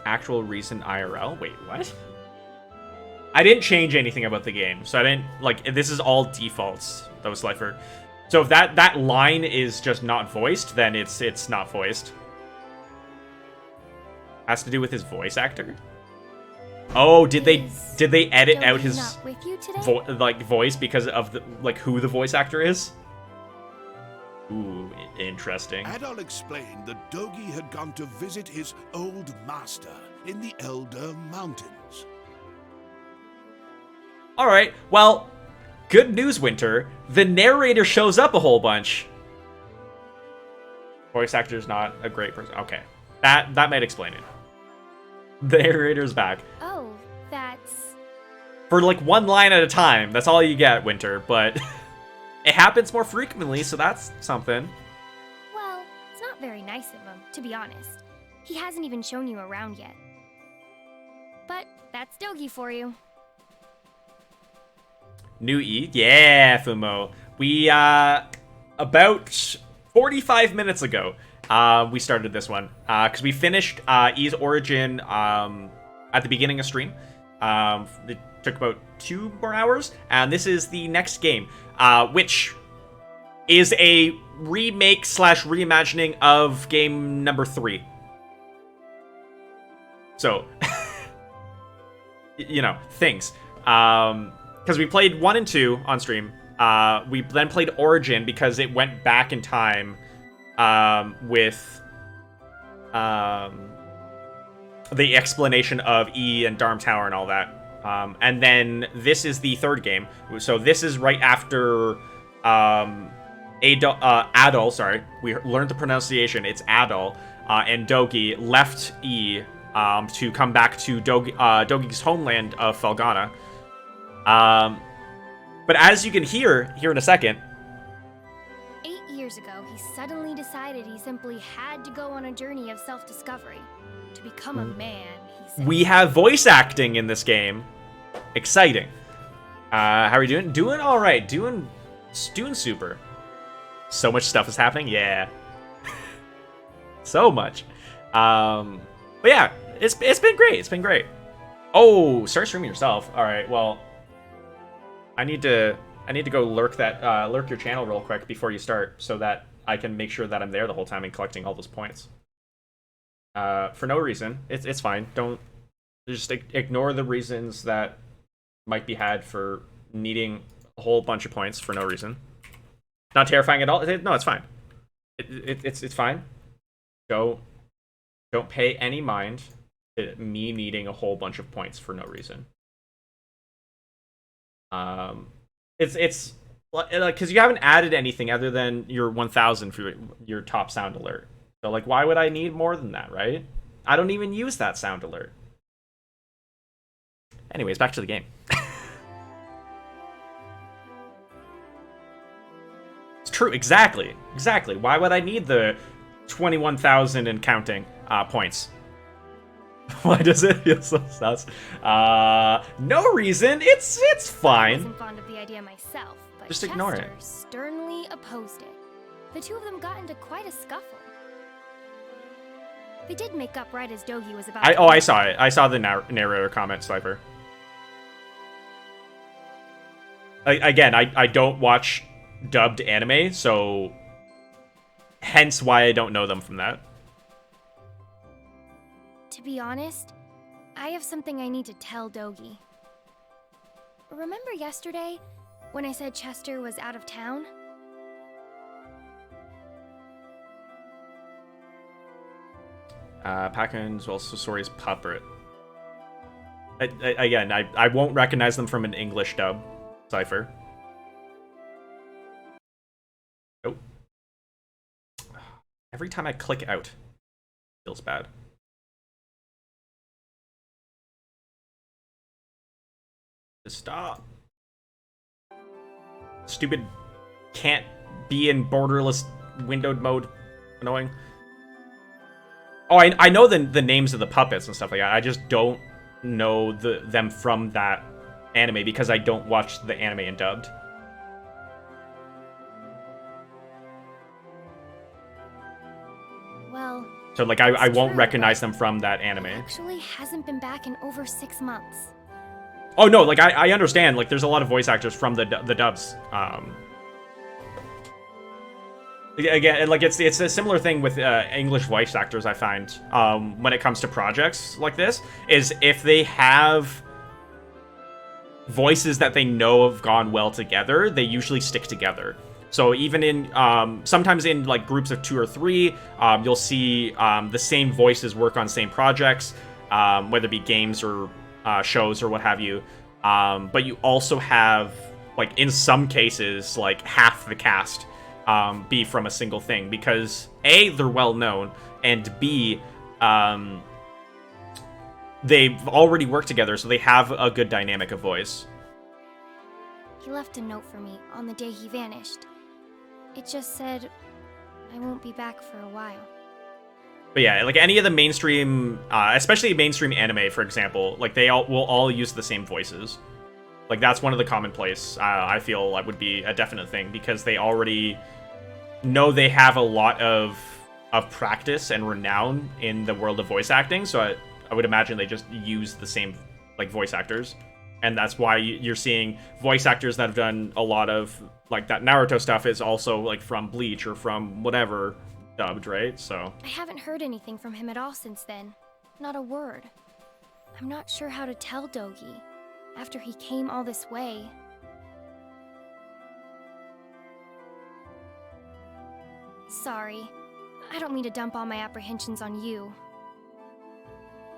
Actual recent IRL? Wait, what? I didn't change anything about the game, so I didn't, like, this is all defaults, though, Slifer. So if that line is just not voiced, then it's not voiced. Has to do with his voice actor? Oh, did they edit out his voice because of the, like, who the voice actor is? Ooh, interesting. Adol explained that Dogi had gone to visit his old master in the Elder Mountains. Alright, well, good news, Winter. The narrator shows up a whole bunch. Voice actor's not a great person. Okay, that might explain it. The narrator's back. Oh, that's... For like one line at a time. That's all you get, Winter, but it happens more frequently, so that's something. Well, it's not very nice of him, to be honest. He hasn't even shown you around yet. But that's Dogi for you. New E? Yeah, Fumo. We, about 45 minutes ago, we started this one. Because we finished E's origin at the beginning of stream. It took about 2 more hours. And this is the next game, which is a remake / reimagining of game number 3. So, you know, things. Because we played 1 and 2 on stream. We then played Origin because it went back in time with the explanation of E and Darm Tower and all that. And then this is the 3rd game. So this is right after Adol, sorry. We learned the pronunciation. It's Adol. And Dogi left E to come back to Dogi's homeland of Felghana. But as you can hear here in a second, 8 years ago, he suddenly decided he simply had to go on a journey of self-discovery. To become a man, he said. we have voice acting in this game. Exciting. How are we doing? Doing all right. Doing super. So much stuff is happening. Yeah. So much. But yeah, it's been great. It's been great. Oh, start streaming yourself. All right. Well, I need to go lurk your channel real quick before you start, so that I can make sure that I'm there the whole time and collecting all those points. For no reason. It's fine. Don't just ignore the reasons that might be had for needing a whole bunch of points for no reason. Not terrifying at all. No, it's fine. It's fine. Don't pay any mind to me needing a whole bunch of points for no reason. It's like, because you haven't added anything other than your 1000 for your top sound alert. So like, why would I need more than that, right? I don't even use that sound alert. Anyways, back to the game. It's true, exactly. Why would I need the 21,000 and counting points? Why does it feel so sus? No reason. It's fine. I wasn't fond of the idea myself, but Just ignore Chester it. sternly opposed it. The two of them got into quite a scuffle. They did make up right as Dogi was about to I saw it. I saw the narrator comment, Slifer. I don't watch dubbed anime, so hence why I don't know them from that. To be honest, I have something I need to tell Dogi. Remember yesterday when I said Chester was out of town? Packins also Sori's puppet. Again, I won't recognize them from an English dub cipher. Nope. Every time I click out, it feels bad. Just stop. Stupid can't be in borderless windowed mode. Annoying. Oh, I know the names of the puppets and stuff like that. I just don't know them from that anime because I don't watch the anime and dubbed. Well, So like I it's won't true, recognize but them from that anime. he actually hasn't been back in over 6 months. Oh no, like I understand. Like there's a lot of voice actors from the dubs. Again, like it's a similar thing with English voice actors. I find when it comes to projects like this, is if they have voices that they know have gone well together, they usually stick together. So even in sometimes in like groups of 2 or 3, you'll see the same voices work on same projects, whether it be games or shows or what have you. But you also have, like in some cases, like half the cast be from a single thing, because A, they're well known, and B, they've already worked together, so they have a good dynamic of voice. He left a note for me on the day he vanished. It just said, I won't be back for a while. But yeah, like any of the mainstream, especially mainstream anime, for example, like they will all use the same voices. Like that's one of the commonplace. I feel that would be a definite thing because they already know they have a lot of practice and renown in the world of voice acting. So I would imagine they just use the same like voice actors, and that's why you're seeing voice actors that have done a lot of like that Naruto stuff is also like from Bleach or from whatever dubbed, right? So I haven't heard anything from him at all since then. Not a word. I'm not sure how to tell Dogi. After he came all this way. Sorry. I don't mean to dump all my apprehensions on you.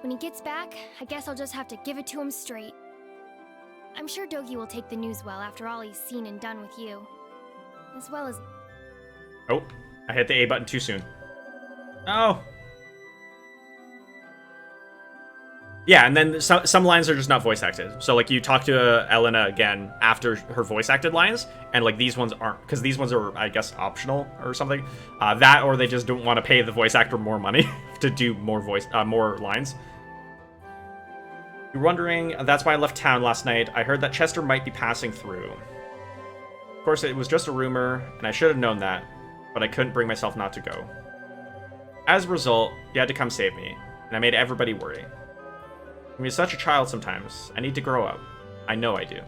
When he gets back, I guess I'll just have to give it to him straight. I'm sure Dogi will take the news well after all he's seen and done with you. As well as... Oh, I hit the A button too soon. Oh. Yeah, and then some lines are just not voice acted. So like you talk to Elena again after her voice acted lines, and like these ones aren't, because these ones are, I guess, optional or something. That or they just don't want to pay the voice actor more money to do more more lines. You're wondering, that's why I left town last night. I heard that Chester might be passing through. Of course, it was just a rumor, and I should have known that, but I couldn't bring myself not to go. As a result, you had to come save me, and I made everybody worry. I'm such a child sometimes. I need to grow up. I know I do.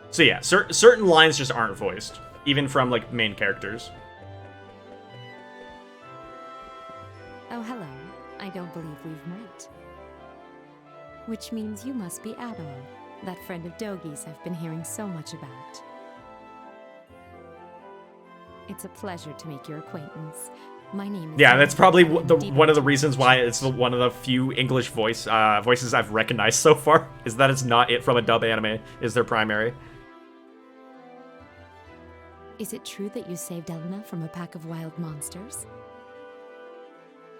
So yeah, certain lines just aren't voiced, even from like main characters. Oh, hello. I don't believe we've met. Which means you must be Adol, that friend of Dogi's I've been hearing so much about. It's a pleasure to make your acquaintance. My name is... Yeah, that's probably one of the reasons why it's one of the few English voices I've recognized so far, is that it's not it from a dub anime, is their primary. Is it true that you saved Elena from a pack of wild monsters?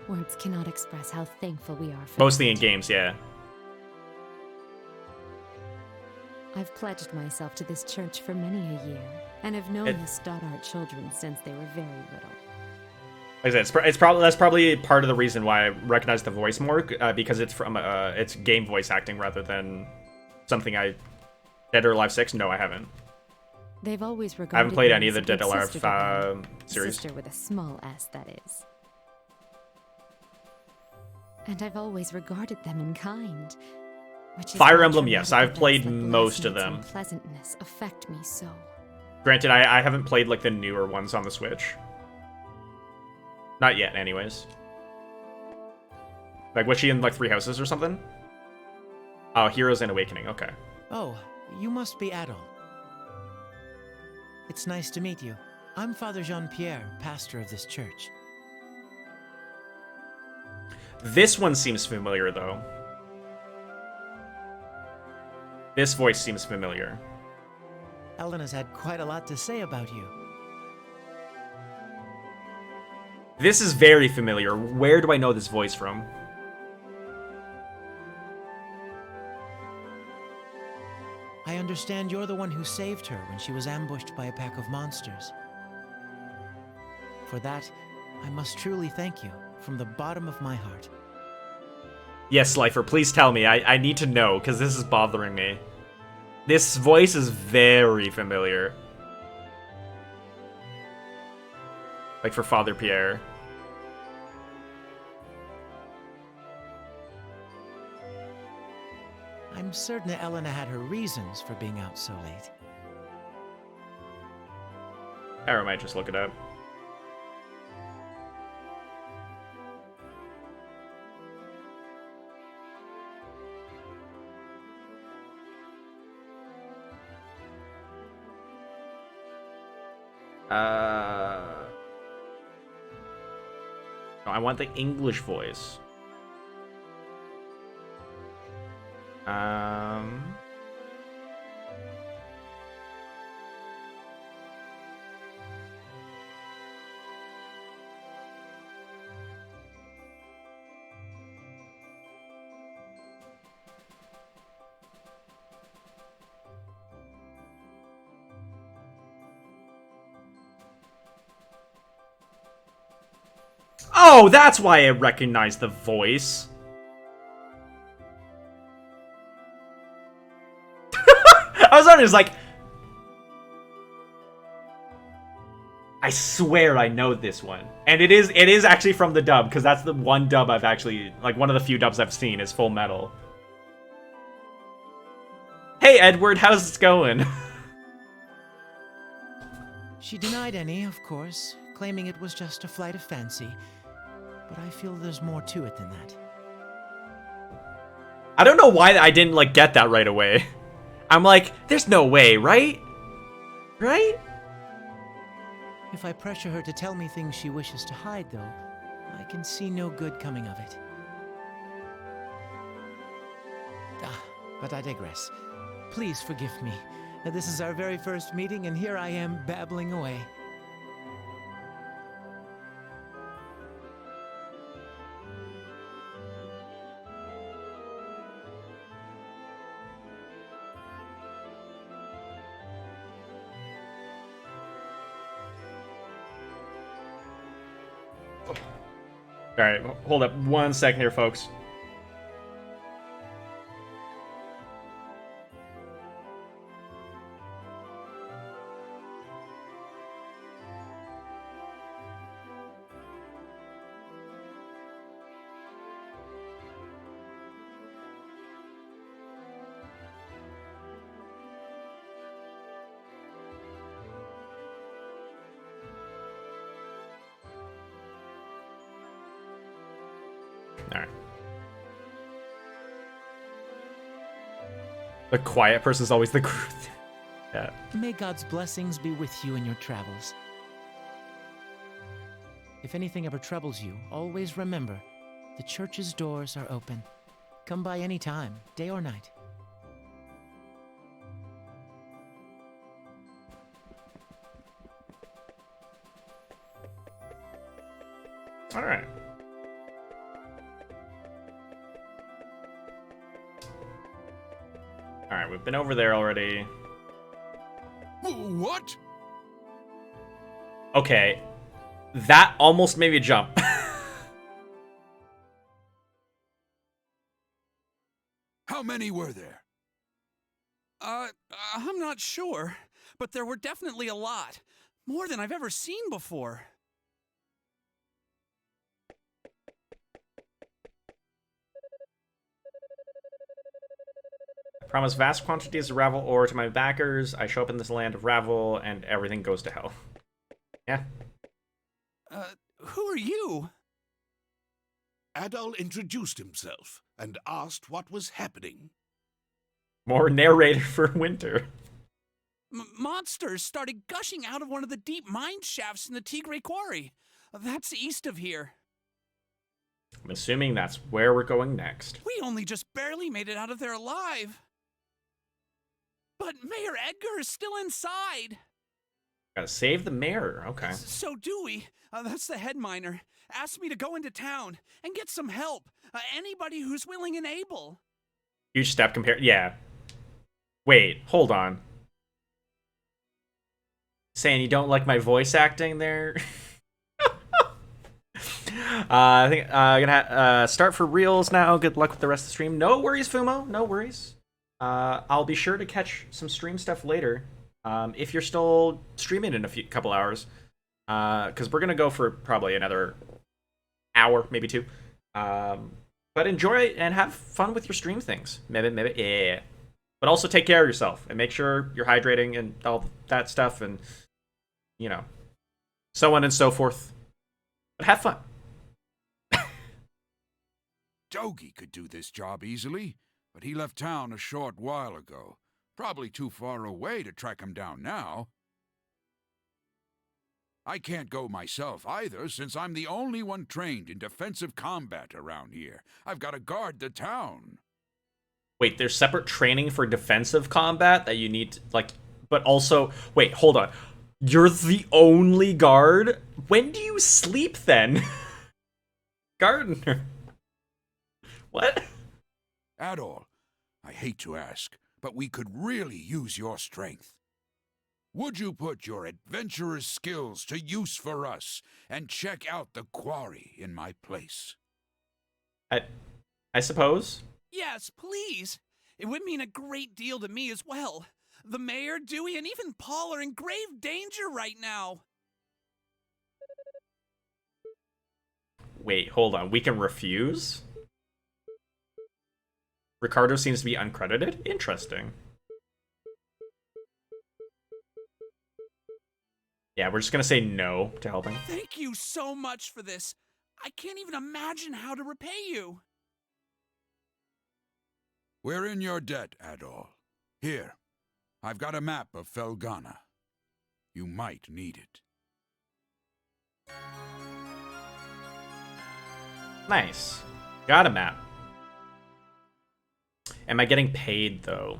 Words cannot express how thankful we are for Mostly that. in games, yeah. I've pledged myself to this church for many a year, and have known the Stoddart children since they were very little. Like I said, that's probably part of the reason why I recognize the voice more, because it's from it's game voice acting rather than something Dead or Alive 6? No, I haven't. They've always regarded I haven't played me any of as the a big Dead or Alive sister to them. series. Sister with a small s, that is. And I've always regarded them in kind. Which is Fire why Emblem, yes, I've traumatic played events like most last of night's them. Unpleasantness affect me so. Granted, I haven't played like the newer ones on the Switch. Not yet, anyways. Like, was she in like Three Houses or something? Oh, Heroes and Awakening, okay. Oh, you must be Adol. It's nice to meet you. I'm Father Jean-Pierre, pastor of this church. This one seems familiar, though. This voice seems familiar. Elena's had quite a lot to say about you. This is very familiar. Where do I know this voice from? I understand you're the one who saved her when she was ambushed by a pack of monsters. For that, I must truly thank you from the bottom of my heart. Yes, Lifer, please tell me. I need to know, because this is bothering me. This voice is very familiar. Like for Father Pierre. I'm certain that Elena had her reasons for being out so late. Or I might just look it up. No, I want the English voice. Oh, that's why I recognized the voice. I was on, like, I swear I know this one. And it is actually from the dub, because that's the one dub I've actually, like, one of the few dubs I've seen is Full Metal. Hey, Edward, how's it going? She denied any, of course, claiming it was just a flight of fancy. But I feel there's more to it than that. I don't know why I didn't, like, get that right away. I'm like, there's no way, right? Right? If I pressure her to tell me things she wishes to hide, though, I can see no good coming of it. But I digress. Please forgive me. This is our very first meeting, and here I am babbling away. Alright, hold up 1 second here, folks. Alright. The quiet person's always the truth. Yeah. May God's blessings be with you in your travels. If anything ever troubles you, always remember, the church's doors are open. Come by any time, day or night. Alright. Alright, we've been over there already. What? Okay. That almost made me jump. How many were there? I'm not sure, but there were definitely a lot. More than I've ever seen before. Promise vast quantities of Ravel ore to my backers. I show up in this land of Ravel, and everything goes to hell. Yeah. Who are you? Adol introduced himself and asked what was happening. More narrator for winter. Monsters started gushing out of one of the deep mine shafts in the Tigre Quarry. That's east of here. I'm assuming that's where we're going next. We only just barely made it out of there alive. But Mayor Edgar is still inside. Gotta save the mayor. Okay. So Dewey, that's the head miner, asked me to go into town and get some help. Anybody who's willing and able. Huge step compared. Yeah. Wait, hold on. Saying you don't like my voice acting there? I think gonna start for reals now. Good luck with the rest of the stream. No worries, Fumo. No worries. I'll be sure to catch some stream stuff later. If you're still streaming in a couple hours, because we're gonna go for probably another hour, maybe two. But enjoy it and have fun with your stream things. Maybe, yeah. But also take care of yourself and make sure you're hydrating and all that stuff, and you know, so on and so forth. But have fun. Dogi could do this job easily, but he left town a short while ago. Probably too far away to track him down now. I can't go myself either, since I'm the only one trained in defensive combat around here. I've got to guard the town. Wait, there's separate training for defensive combat that you need to, like, but also, wait, hold on. You're the only guard? When do you sleep then? Gardener. What? Adol, I hate to ask, but we could really use your strength. would you put your adventurer's skills to use for us and check out the quarry in my place? I suppose. Yes, please. It would mean a great deal to me as well. The mayor, Dewey, and even Paul are in grave danger right now. Wait, hold on. We can refuse? Ricardo seems to be uncredited? Interesting. Yeah, we're just gonna say no to helping. Thank you so much for this. I can't even imagine how to repay you. We're in your debt, Adol. Here, I've got a map of Felghana. You might need it. Nice. Got a map. Am I getting paid, though?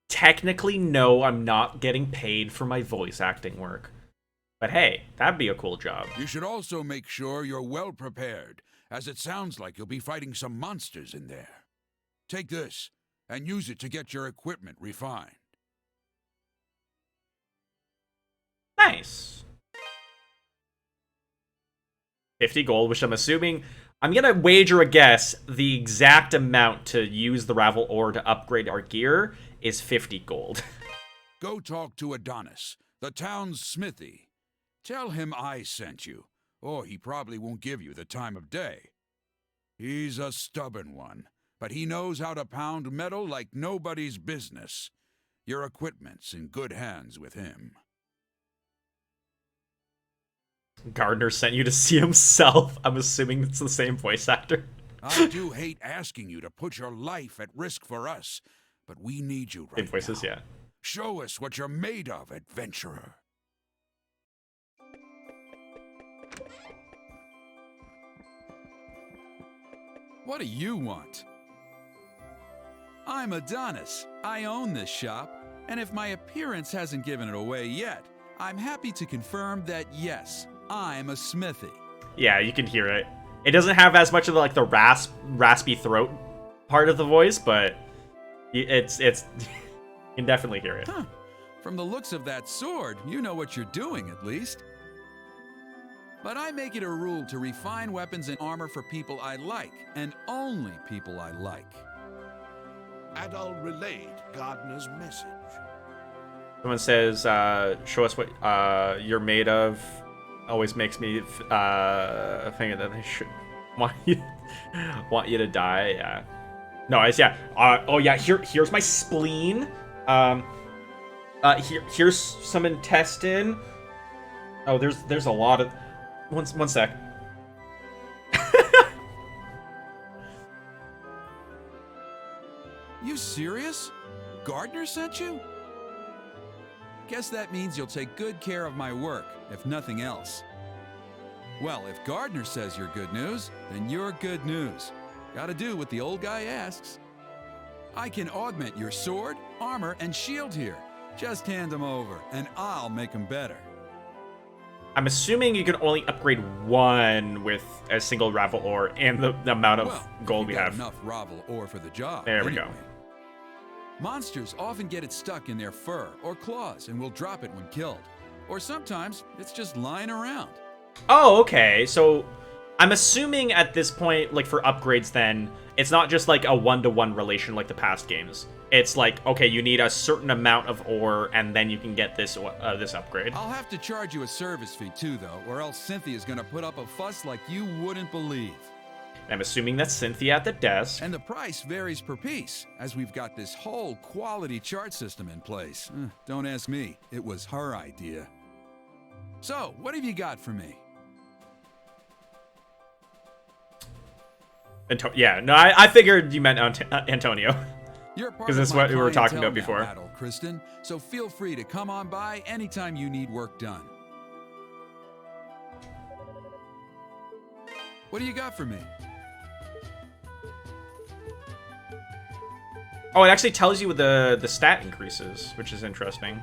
Technically, no, I'm not getting paid for my voice acting work. But hey, that'd be a cool job. You should also make sure you're well prepared, as it sounds like you'll be fighting some monsters in there. Take this, and use it to get your equipment refined. Nice. 50 gold, which I'm assuming... I'm gonna wager a guess the exact amount to use the Ravel ore to upgrade our gear is 50 gold. Go talk to Adonis, the town's smithy. Tell him I sent you, or he probably won't give you the time of day. He's a stubborn one, but he knows how to pound metal like nobody's business. Your equipment's in good hands with him. Gardner sent you to see himself. I'm assuming it's the same voice actor. I do hate asking you to put your life at risk for us, but we need you right Same voices, now. yeah. Show us what you're made of, adventurer. What do you want? I'm Adonis. I own this shop, and if my appearance hasn't given it away yet, I'm happy to confirm that yes, I'm a smithy. Yeah, you can hear it. It doesn't have as much of the raspy throat part of the voice, but it's you can definitely hear it. Huh. From the looks of that sword, you know what you're doing at least. But I make it a rule to refine weapons and armor for people I like, and only people I like. Adol relayed Gardner's message. Someone says, show us what you're made of. Always makes me think that they should want you to die. Yeah. No, oh yeah. Here's my spleen. Here's some intestine. Oh, there's a lot of. One sec. You serious? Gardner sent you? Guess that means you'll take good care of my work, if nothing else. Well, if Gardner says you're good news, then you're good news. Gotta do what the old guy asks. I can augment your sword, armor, and shield here. Just hand them over, and I'll make them better. I'm assuming you can only upgrade one with a single Ravel ore and the amount of gold we have. Enough Ravel ore for the job. There we go. Monsters often get it stuck in their fur or claws and will drop it when killed. Or sometimes it's just lying around. Oh, okay. So I'm assuming at this point, like for upgrades then, it's not just like a one-to-one relation like the past games. It's like, okay, you need a certain amount of ore and then you can get this this upgrade. I'll have to charge you a service fee too, though, or else Cynthia's gonna put up a fuss like you wouldn't believe. I'm assuming that's Cynthia at the desk. And the price varies per piece, as we've got this whole quality chart system in place. Don't ask me, it was her idea. So, what have you got for me? Yeah, no, I figured you meant Antonio. Because this is what we were talking about before. Adult Kristen, so feel free to come on by anytime you need work done. What do you got for me? Oh, it actually tells you the stat increases, which is interesting.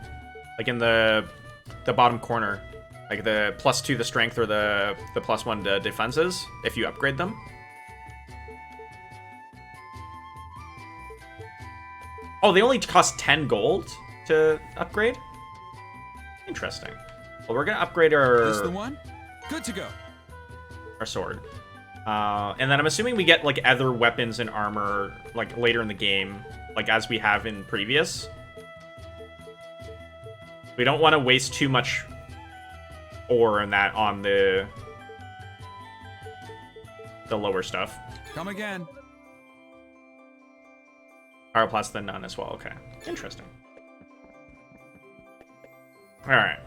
Like in the bottom corner, like the +2 to strength or the +1 to defenses if you upgrade them. Oh, they only cost 10 gold to upgrade? Interesting. Well, we're gonna upgrade This the one? Good to go. our sword. And then I'm assuming we get, like, other weapons and armor, like, later in the game, like, as we have in previous. We don't want to waste too much ore in that on the lower stuff. Come again. Power plus then none as well. Okay. Interesting. Alright.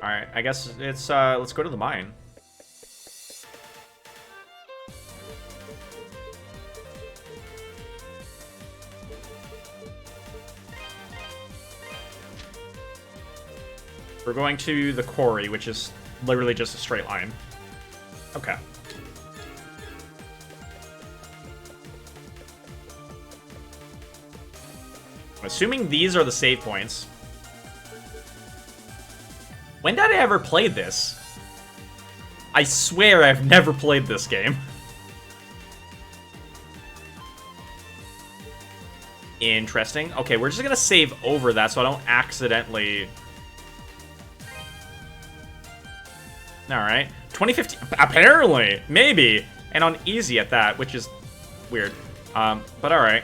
Alright, I guess it's let's go to the mine. We're going to the quarry, which is literally just a straight line. Okay. I'm assuming these are the save points. When did I ever play this? I swear I've never played this game. Interesting. Okay, we're just gonna save over that so I don't accidentally... Alright. 2015... Apparently! Maybe! And on easy at that, which is weird. But alright.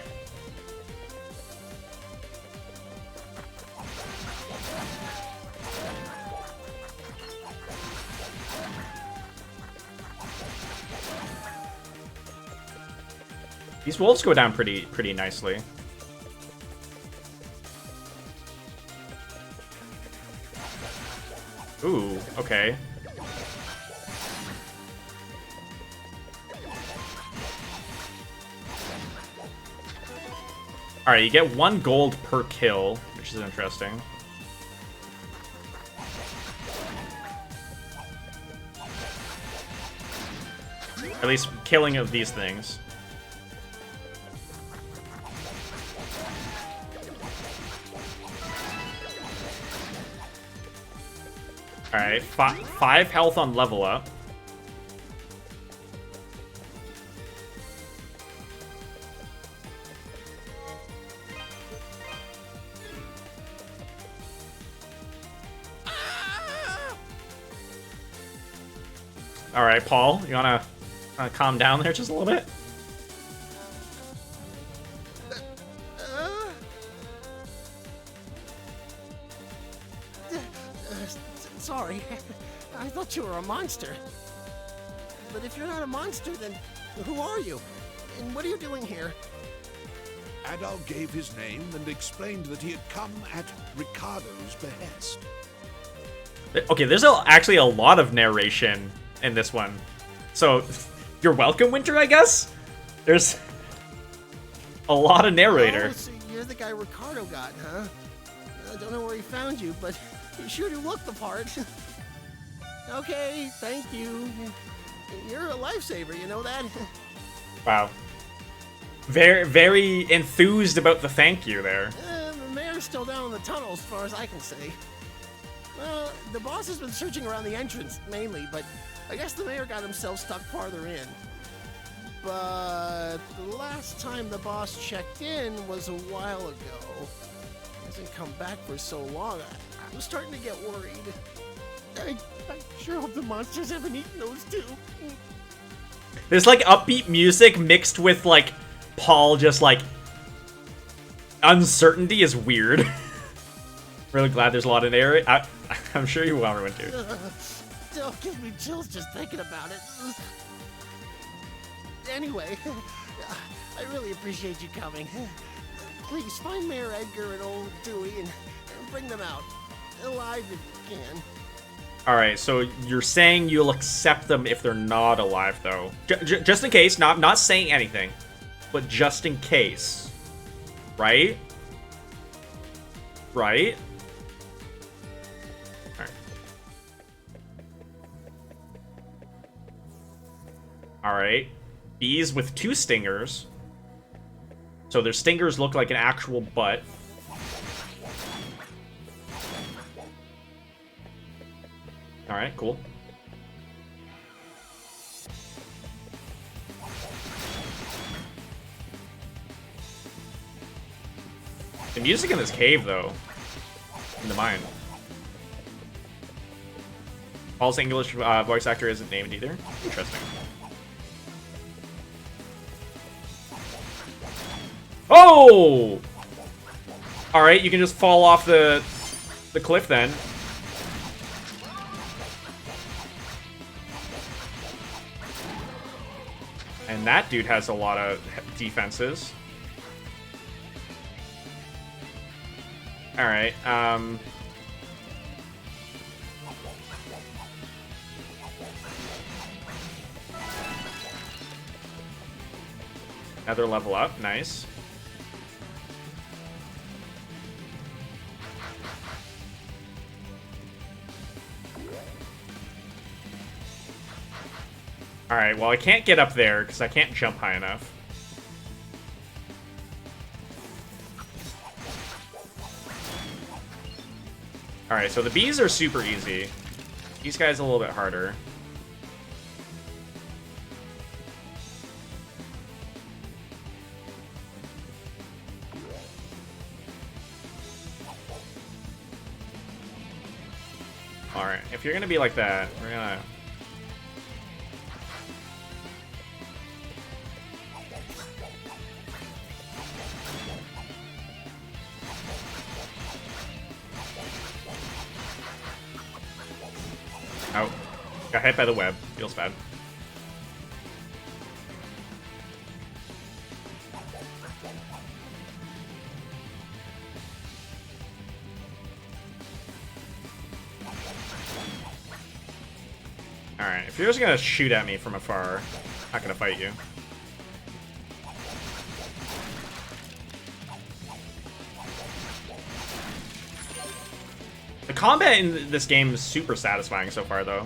These wolves go down pretty nicely. Ooh, okay. Alright, you get 1 gold per kill, which is interesting. At least killing of these things. Alright, 5 health on level up. Alright, Paul, you wanna calm down there just a little bit? Sorry, I thought you were a monster. But if you're not a monster, then who are you? And what are you doing here? Adal gave his name and explained that he had come at Ricardo's behest. Okay, there's actually a lot of narration in this one. So, you're welcome, Winter, I guess? There's a lot of narrator. Oh, so you're the guy Ricardo got, huh? I don't know where he found you, but you sure do look the part. Okay, thank you. You're a lifesaver, you know that? Wow. Very, very enthused about the thank you there. The mayor's still down in the tunnel as far as I can see. Well, the boss has been searching around the entrance, mainly, but I guess the mayor got himself stuck farther in. But the last time the boss checked in was a while ago. Hasn't come back for so long. I'm starting to get worried. I sure hope the monsters haven't eaten those too. There's like upbeat music mixed with like Paul just like uncertainty is weird. Really glad there's a lot of narration. I'm sure you will, everyone too. Still gives me chills just thinking about it. Anyway, I really appreciate you coming. Please find Mayor Edgar and old Dewey and bring them out. Alive if you can. Alright, so you're saying you'll accept them if they're not alive, though. Just in case, not saying anything, but just in case. Right? Right? Alright. Alright. Bees with 2 stingers. So their stingers look like an actual butt. Alright, cool. The music in this cave, though, in the mine. Paul's English voice actor isn't named either. Interesting. Oh! Alright, you can just fall off the cliff then. And that dude has a lot of defenses. Alright, another level up, nice. Alright, well I can't get up there because I can't jump high enough. Alright, so the bees are super easy. These guys a little bit harder. Alright, if you're gonna be like that, we're gonna... Oh, got hit by the web. Feels bad. Alright, if you're just gonna shoot at me from afar, I'm not gonna fight you. The combat in this game is super satisfying so far, though.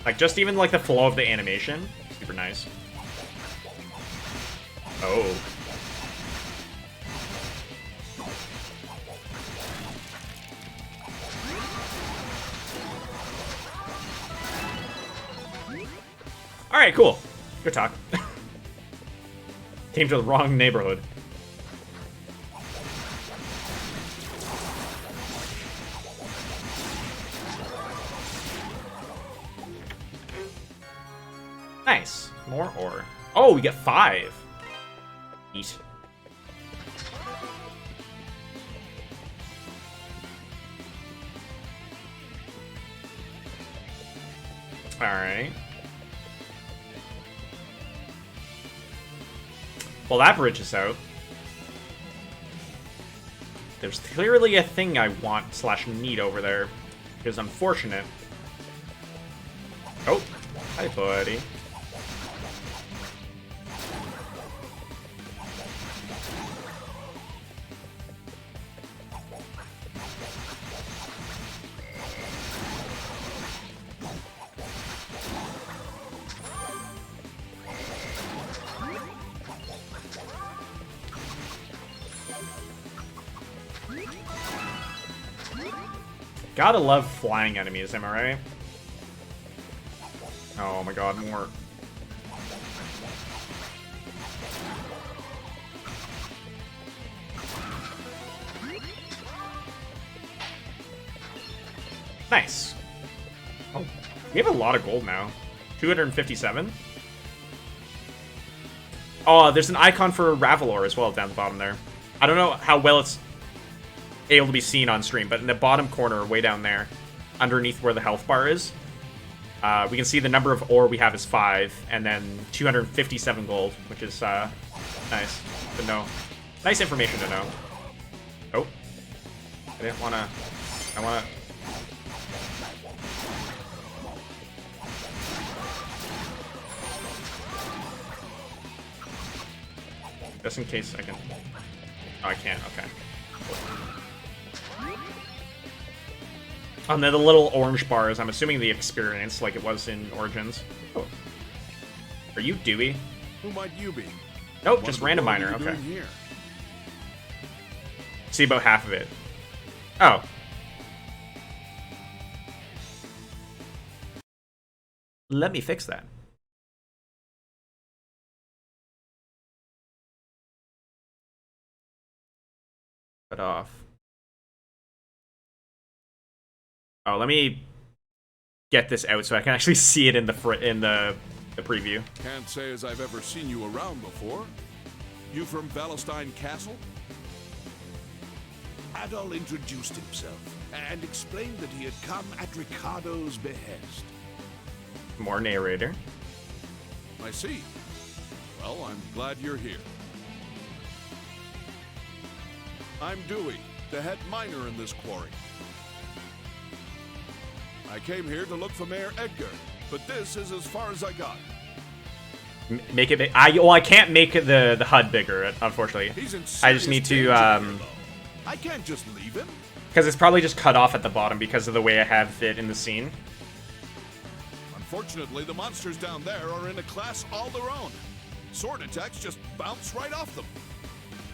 Like, just even, like, the flow of the animation. Super nice. Oh. Alright, cool. Good talk. Came to the wrong neighborhood. Nice. More ore. Oh, we get 5. Eat. Alright. Well, that bridge is out. There's clearly a thing I want / need over there. It is unfortunate. Oh, hi, buddy. Gotta love flying enemies, am I right? Oh my god, more. Nice. Oh, we have a lot of gold now. 257. Oh, there's an icon for Ravelor as well down the bottom there. I don't know how well it's able to be seen on stream, but in the bottom corner, way down there, underneath where the health bar is, we can see the number of ore we have is 5, and then 257 gold, which is nice to know. Nice information to know. Oh, I didn't want to. I want to. Just in case I can. Oh, I can't. Okay. And then the little orange bars, I'm assuming the experience, like it was in Origins. Oh. Are you Dewey? Who might you be? Nope, just random miner. Okay. See about half of it. Oh. Let me fix that. Cut off. Oh, let me get this out so I can actually see it in the preview. Can't say as I've ever seen you around before. You from Valestein Castle? Adol introduced himself and explained that he had come at Ricardo's behest. More narrator. I see. Well, I'm glad you're here. I'm Dewey, the head miner in this quarry. I came here to look for Mayor Edgar, but this is as far as I got. Make it big. I can't make the HUD bigger, unfortunately. I just need to I can't just leave him. Because it's probably just cut off at the bottom because of the way I have it in the scene. Unfortunately, the monsters down there are in a class all their own. Sword attacks just bounce right off them.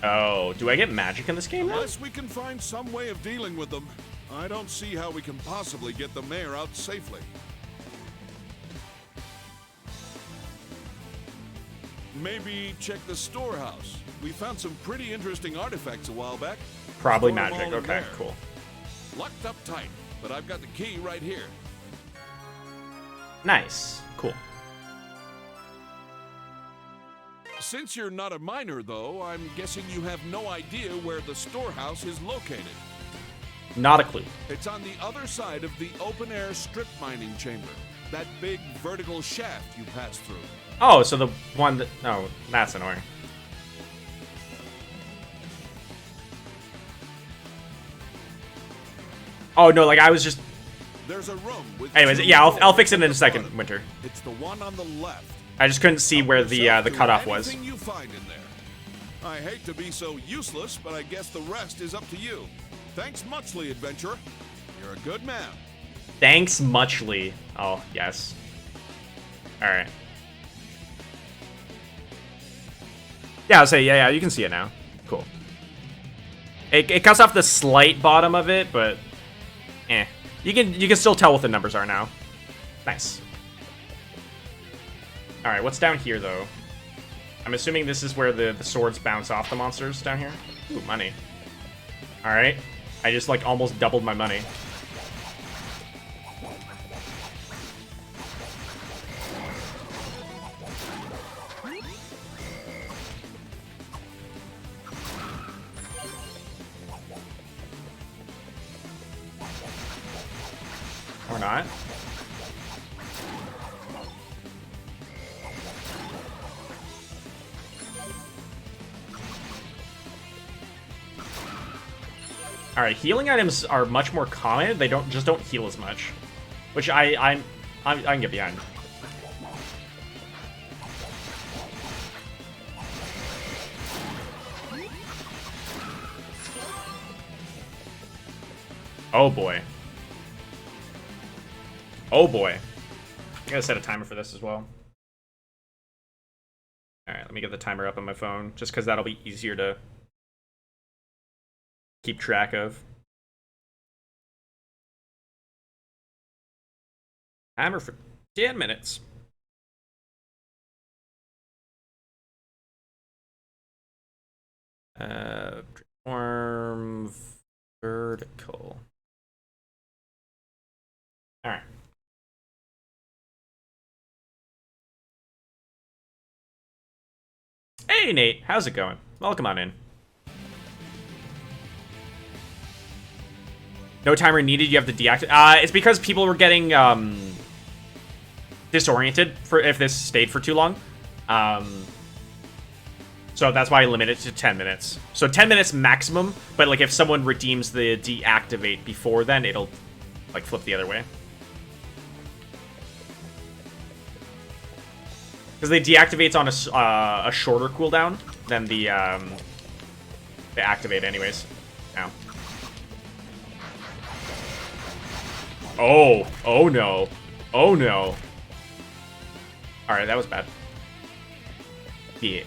Oh, do I get magic in this game now? Unless we can find some way of dealing with them, I don't see how we can possibly get the mayor out safely. Maybe check the storehouse. We found some pretty interesting artifacts a while back. Probably Store 'em magic. all in Okay, there. cool. Locked up tight, but I've got the key right here. Nice. Cool. Since you're not a miner, though, I'm guessing you have no idea where the storehouse is located. Not a clue. It's on the other side of the open-air strip mining chamber. That big vertical shaft you pass through. Oh, so the one that... Oh, that's annoying. Oh, no, like, I was just... There's a room with Anyways, yeah, I'll fix it in a second, Winter. It's the one on the left. I just couldn't see where the cutoff was. Anything you find in there. I hate to be so useless, but I guess the rest is up to you. Thanks muchly, adventurer. You're a good man. Thanks muchly. Oh, yes. Alright. Yeah, I'll say, yeah, you can see it now. Cool. It cuts off the slight bottom of it, but... Eh. You can still tell what the numbers are now. Nice. Alright, what's down here, though? I'm assuming this is where the swords bounce off the monsters down here. Ooh, money. Alright. I just, like, almost doubled my money. Or not. Alright, healing items are much more common. They don't heal as much. Which I can get behind. Oh boy. Oh boy. I gotta set a timer for this as well. Alright, let me get the timer up on my phone, just because that'll be easier to keep track of. Timer for 10 minutes. Transform vertical. Alright. Hey Nate, how's it going? Welcome on in. No timer needed, you have to deactivate. It's because people were getting disoriented for if this stayed for too long. So that's why I limit it to 10 minutes. So 10 minutes maximum, but like if someone redeems the deactivate before then, it'll like flip the other way. Because they deactivates on a shorter cooldown than the activate anyways. Ow. Oh no. Oh no. Alright, that was bad. Yeah.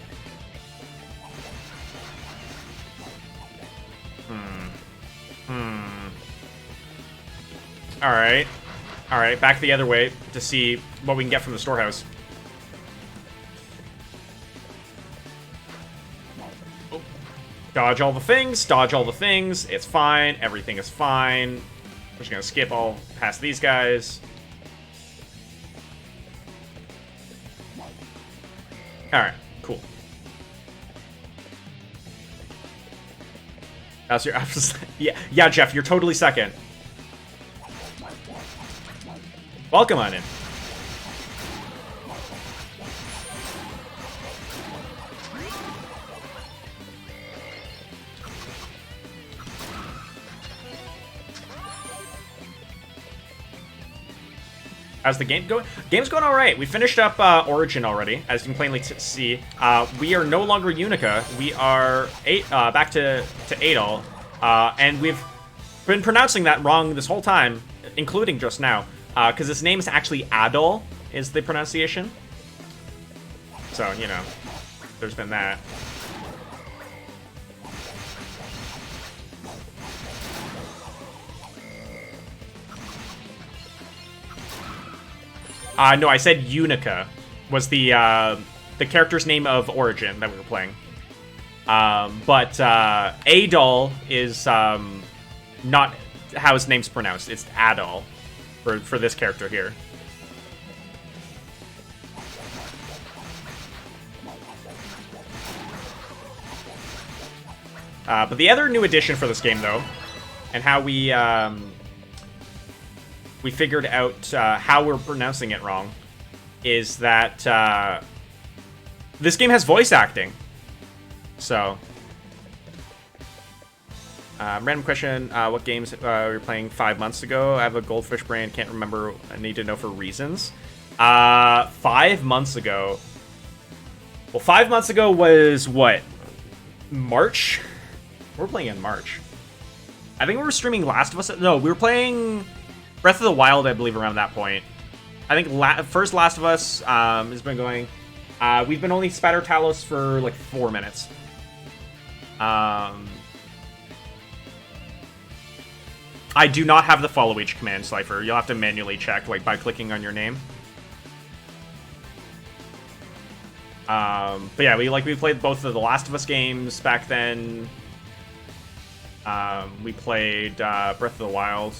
Alright. Alright, back the other way to see what we can get from the storehouse. Oh. Dodge all the things, dodge all the things. It's fine, everything is fine. We're just gonna skip all past these guys. Alright, cool. That's your yeah, Jeff, you're totally second. Welcome on in. How's the game going? Game's going all right. We finished up Origin already, as you can plainly see. We are no longer Unica. We are back to Adol, and we've been pronouncing that wrong this whole time, including just now, because his name is actually Adol, is the pronunciation. So, you know, there's been that. No, I said Unica was the character's name of Origin that we were playing. But Adol is not how his name's pronounced. It's Adol for this character here. But the other new addition for this game, though, and how we figured out how we're pronouncing it wrong, is that this game has voice acting. So, random question, what games we were playing 5 months ago? I have a goldfish brain, can't remember, I need to know for reasons. 5 months ago... Well, 5 months ago was, what? March? We're playing in March. I think we were streaming Last of Us... No, we were playing... Breath of the Wild, I believe, around that point. I think first Last of Us has been going... we've been only Spatter Talos for, like, 4 minutes. I do not have the follow each command, Cypher. You'll have to manually check, like, by clicking on your name. But yeah, we played both of the Last of Us games back then. We played Breath of the Wild.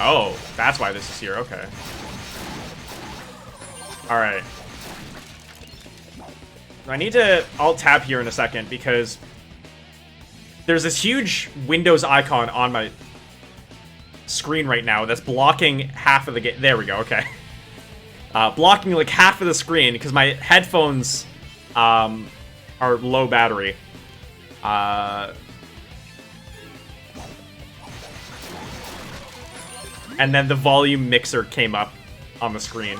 Oh, that's why this is here. Okay. Alright. I need to alt-tab here in a second because there's this huge Windows icon on my screen right now that's blocking half of the game. There we go, okay. Blocking like half of the screen because my headphones are low battery. And then the volume mixer came up on the screen.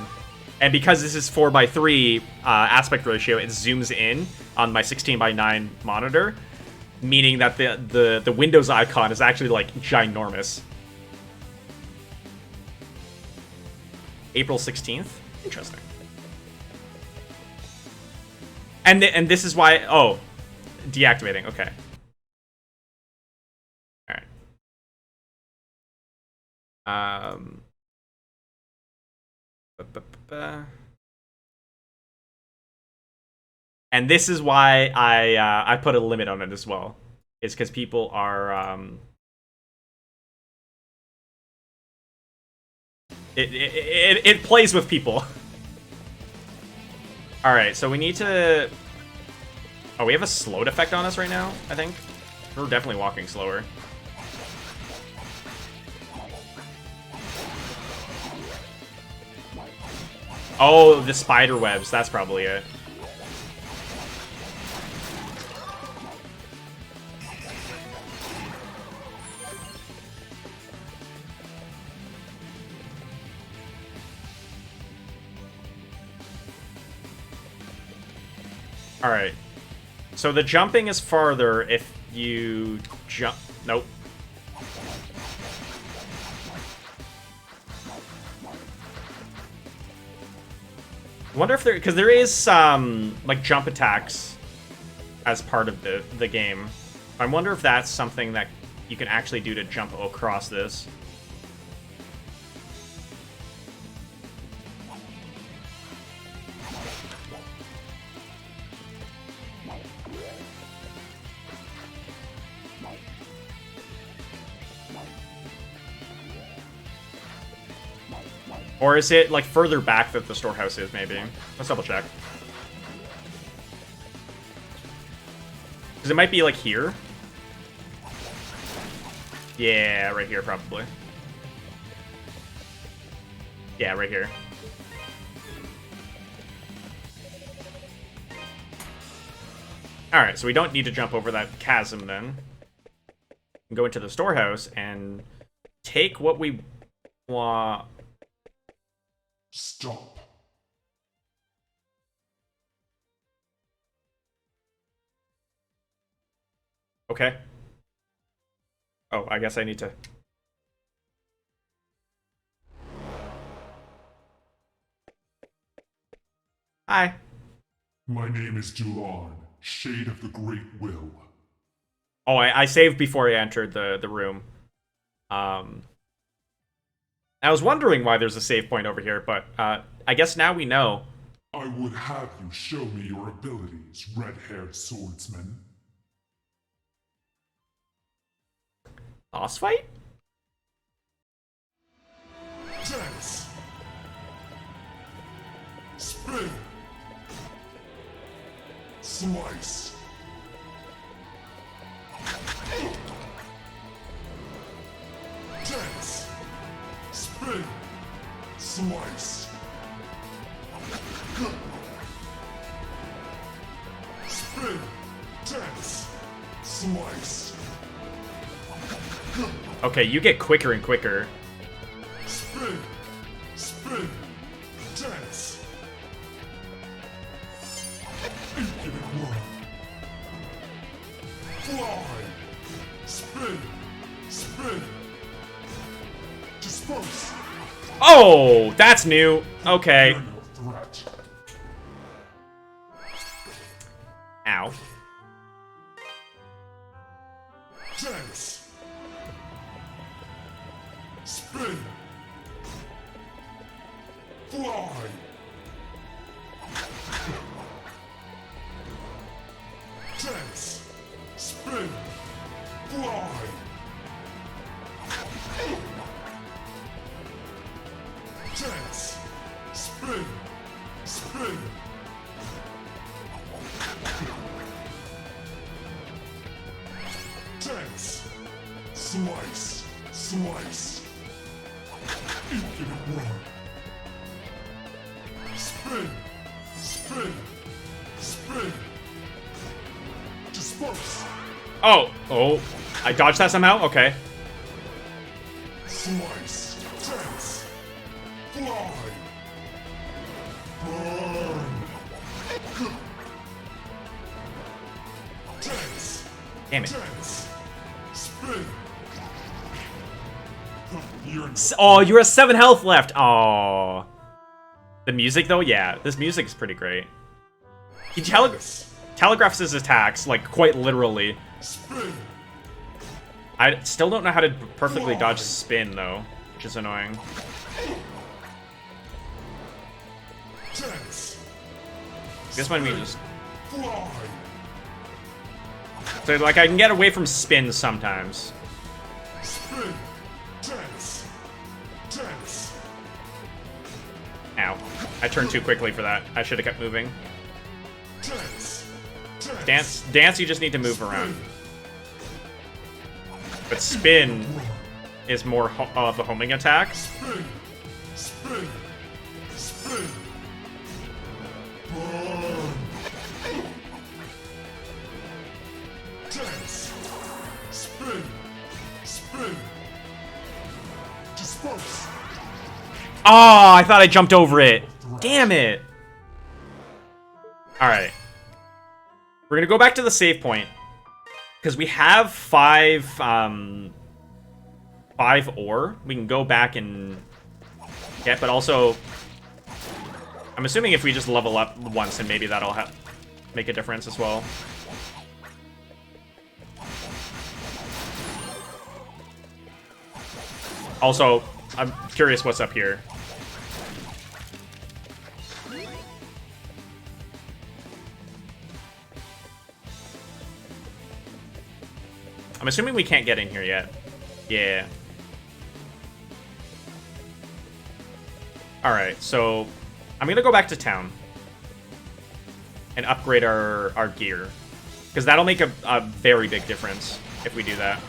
And because this is 4:3 aspect ratio, it zooms in on my 16:9 monitor, meaning that the Windows icon is actually like ginormous. April 16th? Interesting. And this is why... Oh, deactivating. Okay. And this is why I put a limit on it as well. Is because people are it plays with people. All right, so we need to. Oh, we have a slowed effect on us right now. I think we're definitely walking slower. Oh, the spider webs. That's probably it. All right. So the jumping is farther if you jump. Nope. I wonder if because there is some like jump attacks as part of the game. I wonder if that's something that you can actually do to jump across this. Or is it, like, further back that the storehouse is, maybe? Let's double check. Because it might be, like, here. Yeah, right here, probably. Yeah, right here. Alright, so we don't need to jump over that chasm, then. Go into the storehouse and take what we want. Stop. Okay. Oh, I guess I need to... Hi. My name is Dulon, Shade of the Great Will. Oh, I saved before I entered the room. I was wondering why there's a save point over here, but I guess now we know. I would have you show me your abilities, red-haired swordsman. Boss fight? Dance. Spin. Slice. Dance. Spin. Slice. Spin. Dance. Slice. Okay, you get quicker and quicker. Spin. Spin. Dance. Infinite run. Fly. Spin. Spin. Disperse. Oh, that's new. Okay. You're no threat. Ow. Dance. Spin. Fly. Dance. Spin. Fly. Dance. Spin. Spin. Dance. Slice. Slice. Infinite run. Spin. Spin. Spin. Disperse. Oh, oh. I dodged that somehow? Okay. Slice. Dance. Fly. Burn. Dance. Damn it. Dance. Spin. You're Oh, you're at 7 health left. Oh. The music, though? Yeah, this music is pretty great. He telegraphs his attacks, like, quite literally. Spin. I still don't know how to perfectly dodge spin, though, which is annoying. Dance. This might be just... Fly. So, like, I can get away from spin sometimes. Spin. Dance. Dance. Ow. I turned too quickly for that. I should have kept moving. Dance. Dance, you just need to move around. But spin is more of the homing attack. Spin. Spin. Spin. Burn. Dance. Spin. Spin. Disperse. Oh, I thought I jumped over it. Damn it. Alright. We're gonna go back to the save point. Because we have 5 ore. We can go back and get, but also... I'm assuming if we just level up once, then maybe that'll make a difference as well. Also, I'm curious what's up here. I'm assuming we can't get in here yet. Yeah. Alright, so I'm gonna go back to town and upgrade our gear. Because that'll make a very big difference if we do that.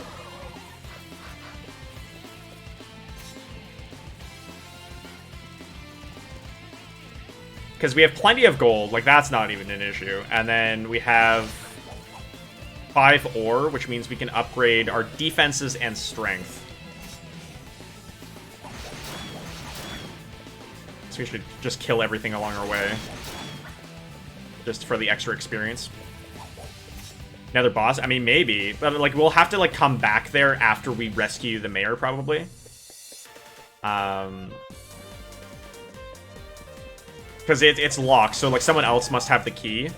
Because we have plenty of gold, like that's not even an issue. And then we have 5 ore, which means we can upgrade our defenses and strength. So we should just kill everything along our way. Just for the extra experience. Another boss? I mean, maybe. But, like, we'll have to, like, come back there after we rescue the mayor, probably. Because it's locked, so, like, someone else must have the key.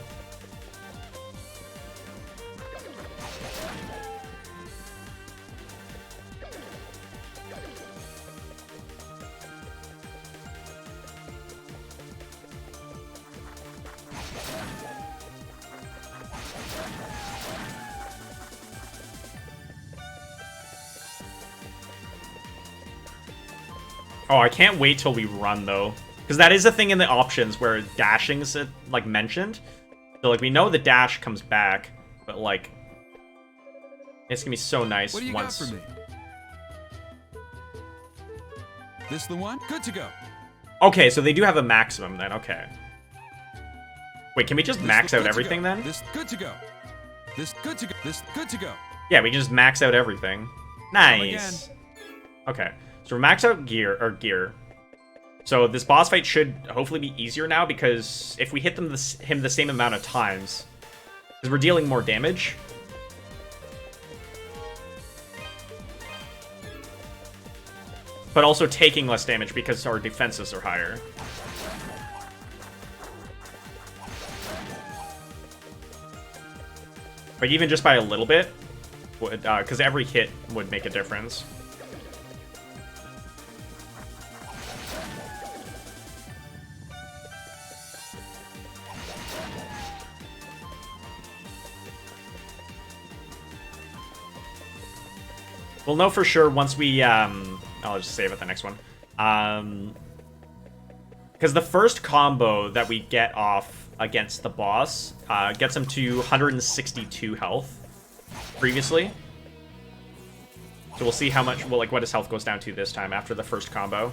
Oh, I can't wait till we run, though. Because that is a thing in the options where dashing's, like, mentioned. So, like, we know the dash comes back, but, like, it's gonna be so nice What do you once... got for me? This the one? Good to go. Okay, so they do have a maximum, then. Okay. Wait, can we just max out everything, then? This good to go. This good to go. This good to go. Yeah, we can just max out everything. Nice. Okay. So max out gear. So this boss fight should hopefully be easier now, because if we hit him the same amount of times, because we're dealing more damage. But also taking less damage because our defenses are higher. But even just by a little bit, because every hit would make a difference. We'll know for sure once we, I'll just save it the next one. Because the first combo that we get off against the boss gets him to 162 health previously. So we'll see how much, well, like, what his health goes down to this time after the first combo.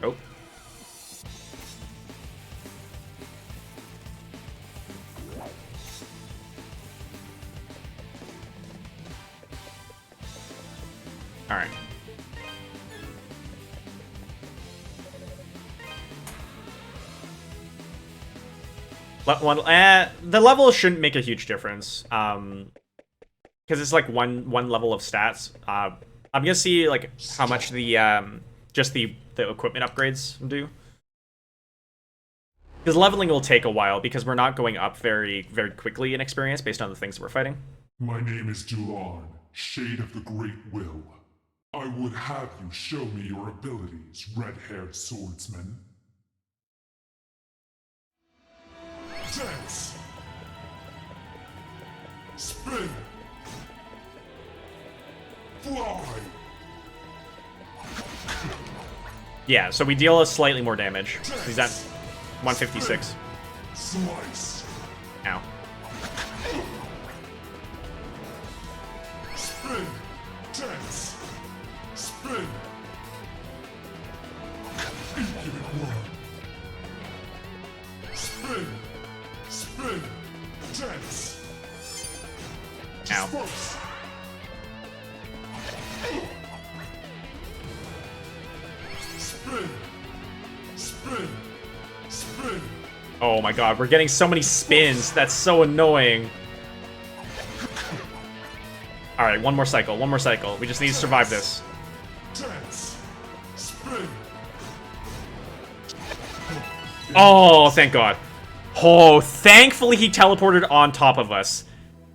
Oh. Alright. The level shouldn't make a huge difference. Because it's like one level of stats. I'm gonna see like how much the just the equipment upgrades do. Because leveling will take a while because we're not going up very quickly in experience based on the things that we're fighting. My name is Dulan, Shade of the Great Will. I would have you show me your abilities, red-haired swordsman. Dance! Spin! Fly! Yeah, so we deal slightly more damage. He's at 156. Slice! Ow. Spin! Dance! Spin! Infinite one! Spin! Spin! Dance! Ow. Disperse! Spin! Spin! Spin! Oh my god, we're getting so many spins. That's so annoying. Alright, one more cycle, one more cycle. We just need to survive this. Dance! Spin! Oh, thank god. Oh, thankfully he teleported on top of us.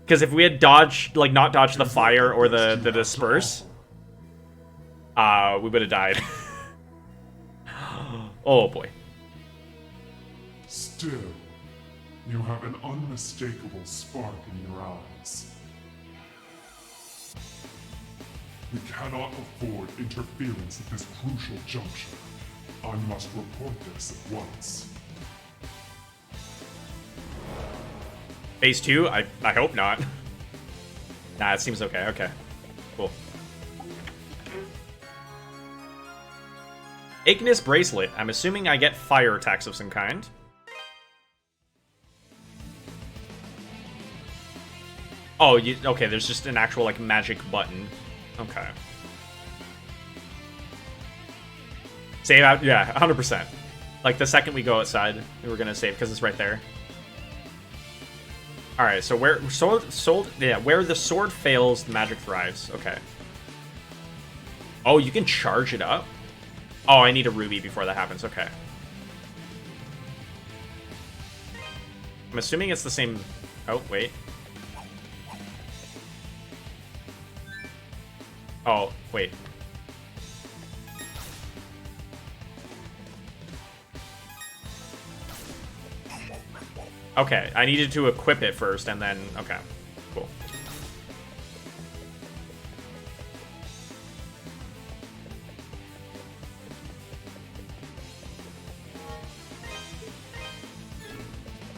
Because if we had dodged, like, not dodged the fire or the disperse, we would have died. Oh boy. Still, you have an unmistakable spark in your eyes. We cannot afford interference at this crucial juncture. I must report this at once. Phase 2? I hope not. Nah, it seems okay. Okay. Cool. Ignis Bracelet. I'm assuming I get fire attacks of some kind. Oh, okay, there's just an actual, like, magic button. Okay. Save out? Yeah, 100%. Like, the second we go outside, we're gonna save, because it's right there. Alright, so where where the sword fails, the magic thrives. Okay. Oh, you can charge it up? Oh, I need a ruby before that happens. Okay. I'm assuming it's the same... Oh, wait. Oh, wait. Okay, I needed to equip it first, and then... Okay, cool.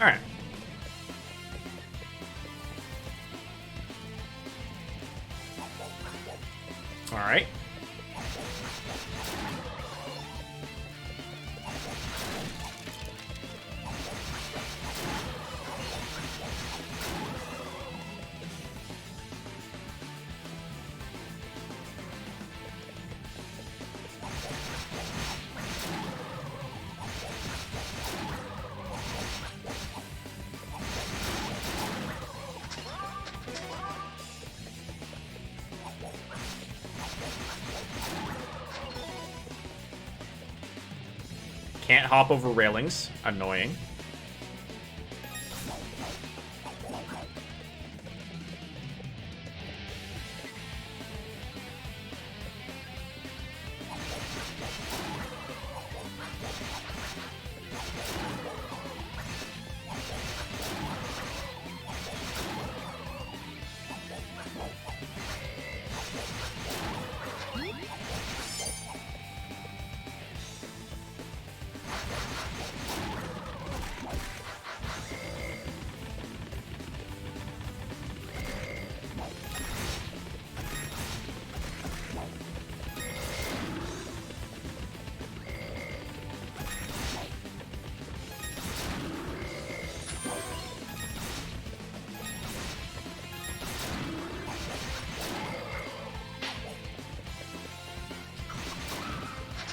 Alright. Alright. Can't hop over railings. Annoying.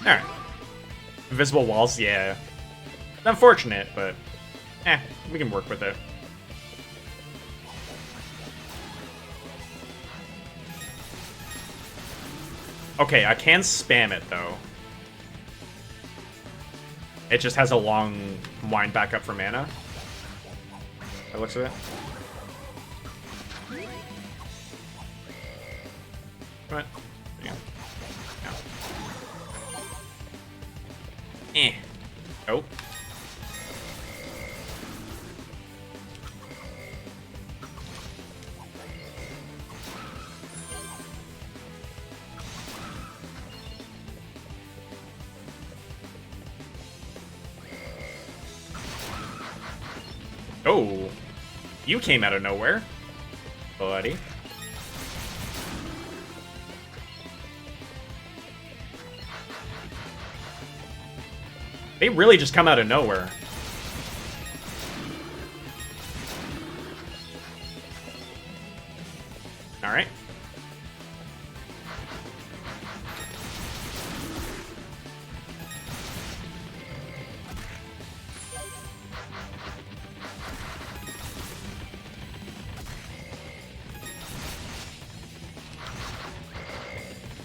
Alright. Invisible walls, yeah. Unfortunate, but... we can work with it. Okay, I can spam it, though. It just has a long wind back up for mana. By the looks of it. What? Yeah. No. Nope. Oh, you came out of nowhere, buddy. They really just come out of nowhere. All right.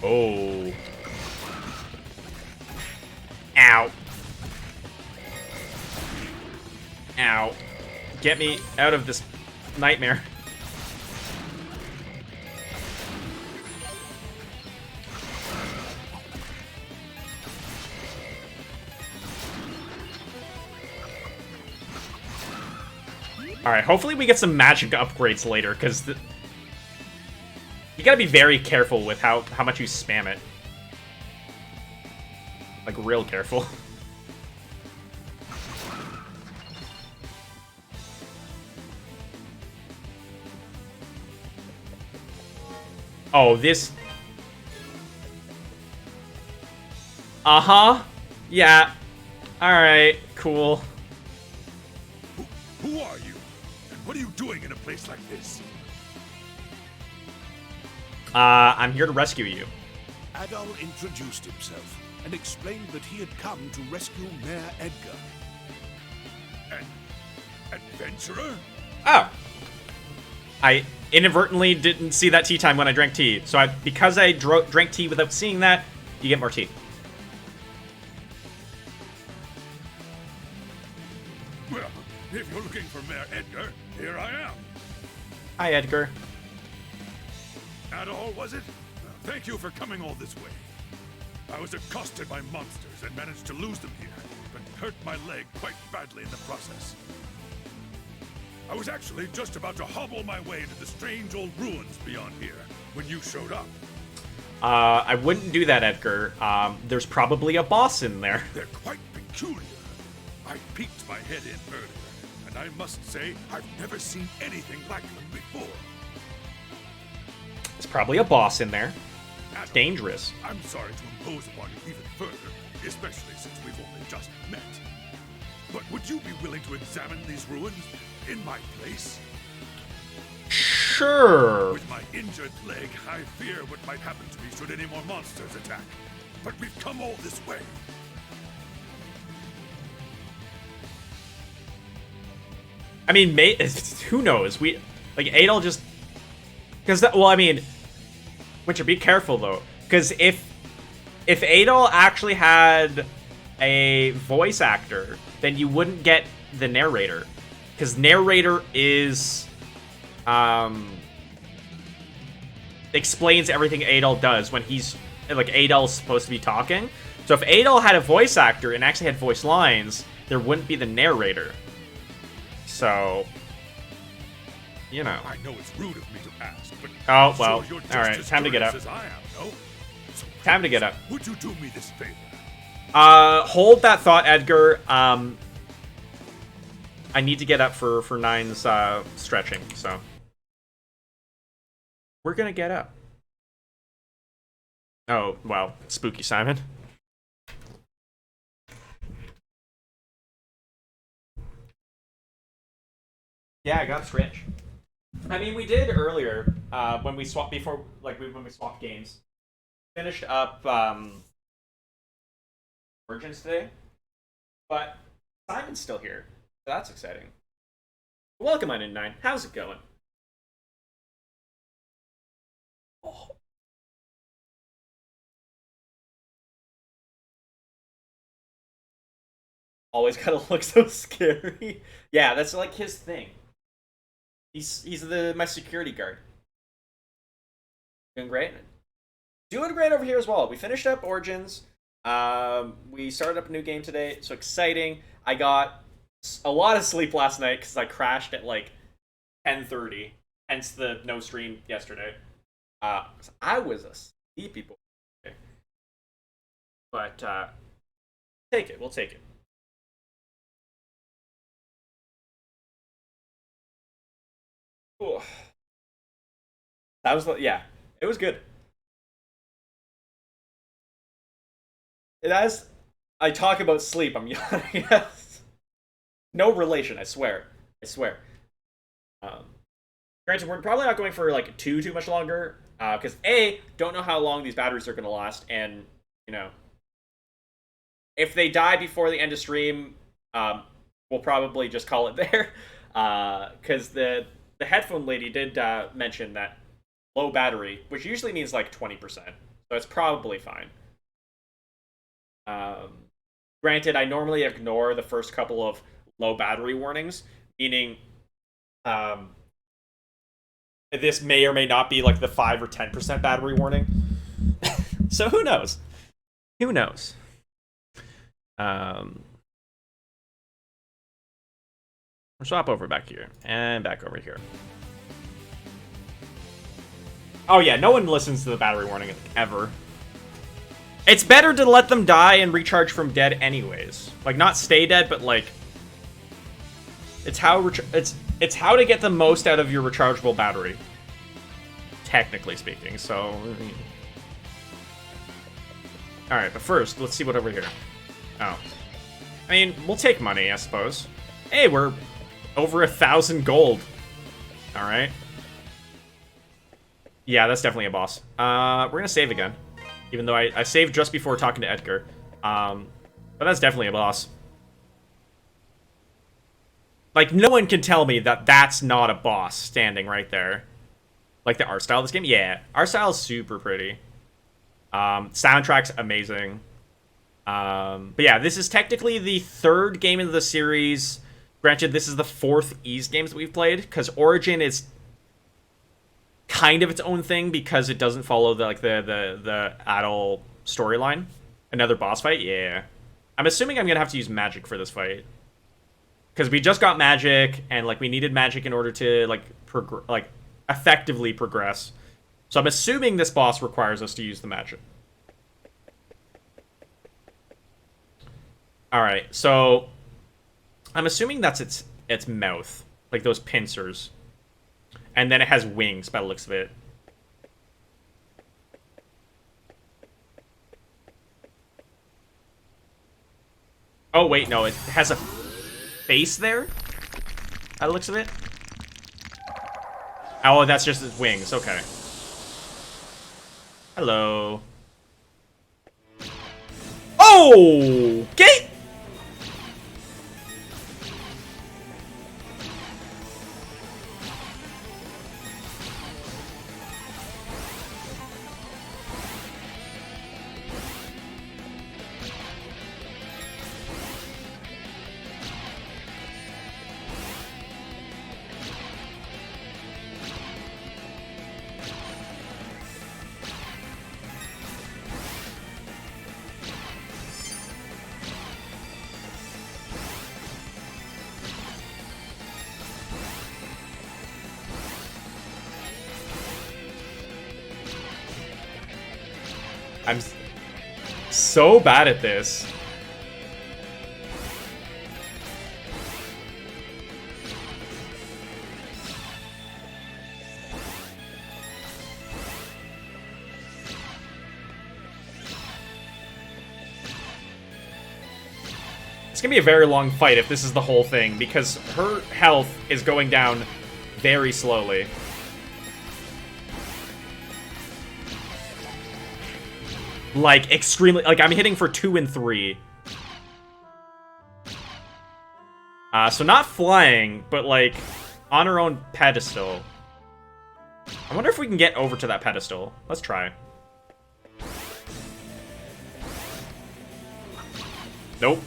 Oh. Ow. Ow. Get me out of this nightmare. Alright, hopefully we get some magic upgrades later, because you gotta be very careful with how much you spam it. Like, real careful. Oh, this... Uh-huh. Yeah. Alright, cool. Who are you? And what are you doing in a place like this? I'm here to rescue you. Adol introduced himself and explained that he had come to rescue Mayor Edgar. An adventurer? Oh. I inadvertently didn't see that tea time when I drank tea. So because I drank tea without seeing that, you get more tea. Well, if you're looking for Mayor Edgar, here I am. Hi, Edgar. Adol, was it? Thank you for coming all this way. I was accosted by monsters and managed to lose them here, but hurt my leg quite badly in the process. I was actually just about to hobble my way into the strange old ruins beyond here when you showed up. I wouldn't do that, Edgar. There's probably a boss in there. They're quite peculiar. I peeked my head in earlier, and I must say I've never seen anything like them before. There's probably a boss in there. Adol, Dangerous. I'm sorry to impose upon you even further, especially since we've only just met. But would you be willing to examine these ruins in my place? Sure. With my injured leg, I fear what might happen to me should any more monsters attack. But we've come all this way. I mean, who knows? Adol just... Because, well, I mean... Witcher, be careful, though. Because if Adol actually had a voice actor, then you wouldn't get the narrator. Because narrator is... explains everything Adol does when he's... Like, Adol's supposed to be talking. So if Adol had a voice actor and actually had voice lines, there wouldn't be the narrator. So... You know. I know it's rude of me to ask, but oh, well, sure alright, time to get up. as I am, no? So Time to get up. Would you do me this favor? Hold that thought, Edgar. I need to get up for Nine's stretching, so we're gonna get up. Oh, well, spooky Simon. Yeah, I got stretch. I mean, we did earlier when we swapped when we swapped games. Finished up Origins today, but Simon's still here. So that's exciting. Welcome on in 9. How's it going? Oh. Always gotta look so scary. Yeah, that's like his thing. He's my security guard. Doing great. Doing great over here as well. We finished up Origins. We started up a new game today. So exciting. I got a lot of sleep last night because I crashed at like 10:30. Hence the no stream yesterday. I was a sleepy boy. But take it. We'll take it. Ooh. That was, yeah, it was good. As I talk about sleep, I'm yawning. Yes. No relation, I swear. I swear. Granted, we're probably not going for like too much longer, because don't know how long these batteries are going to last, and you know, if they die before the end of stream, we'll probably just call it there, because the headphone lady did mention that low battery, which usually means like 20%, so it's probably fine. Granted, I normally ignore the first couple of low battery warnings, meaning this may or may not be like the 5 or 10% battery warning. So who knows? Who knows? We'll swap over back here and back over here. Oh yeah, no one listens to the battery warning ever. It's better to let them die and recharge from dead anyways. Like, not stay dead, but like... It's how it's how to get the most out of your rechargeable battery. Technically speaking, so... Alright, but first, let's see what over here. Oh. I mean, we'll take money, I suppose. Hey, we're over 1,000 gold. Alright. Yeah, that's definitely a boss. We're gonna save again. Even though I saved just before talking to Edgar. But that's definitely a boss. Like, no one can tell me that that's not a boss standing right there. Like, the art style of this game? Yeah. Art style is super pretty. Soundtrack's amazing. But yeah, this is technically the 3rd game in the series. Granted, this is the 4th Ys games that we've played. Because Origin is kind of its own thing because it doesn't follow the adult storyline. Another boss fight? Yeah. I'm assuming I'm gonna have to use magic for this fight. Because we just got magic, and like we needed magic in order to like effectively progress. So I'm assuming this boss requires us to use the magic. Alright, so I'm assuming that's its mouth. Like those pincers. And then it has wings by the looks of it. Oh, wait, no. It has a face there? By the looks of it? Oh, that's just its wings. Okay. Hello. Oh! Okay! I'm so bad at this. It's gonna be a very long fight if this is the whole thing, because her health is going down very slowly. Like, extremely... Like, I'm hitting for 2 and 3. So not flying, but, like, on her own pedestal. I wonder if we can get over to that pedestal. Let's try. Nope.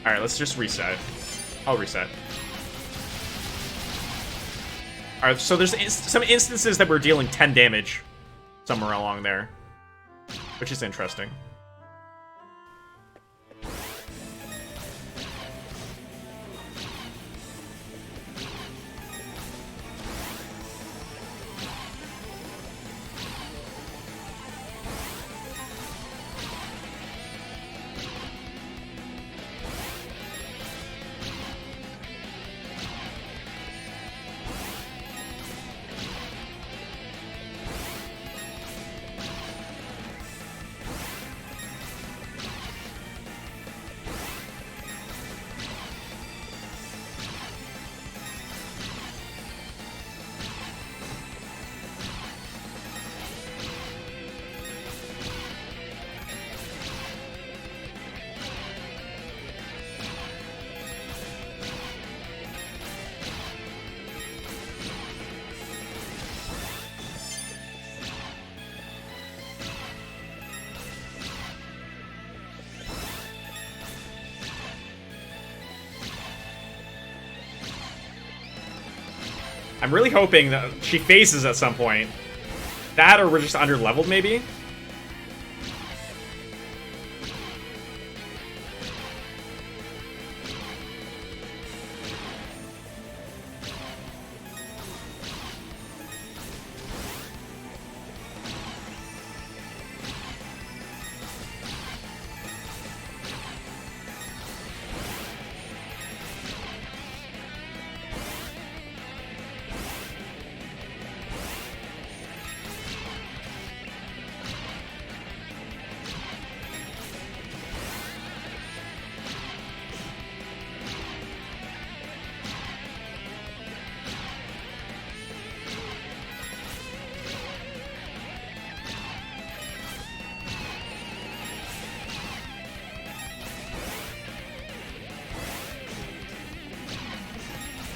Alright, let's just reset. I'll reset. Alright, so there's some instances that we're dealing 10 damage somewhere along there, which is interesting. I'm really hoping that she phases at some point. That, or we're just under-leveled, maybe?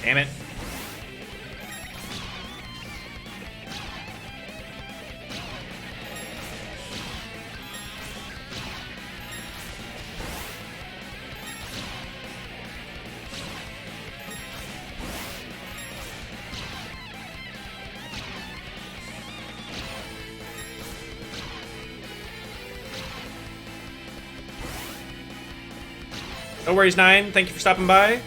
Damn it. No worries, 9. Thank you for stopping by.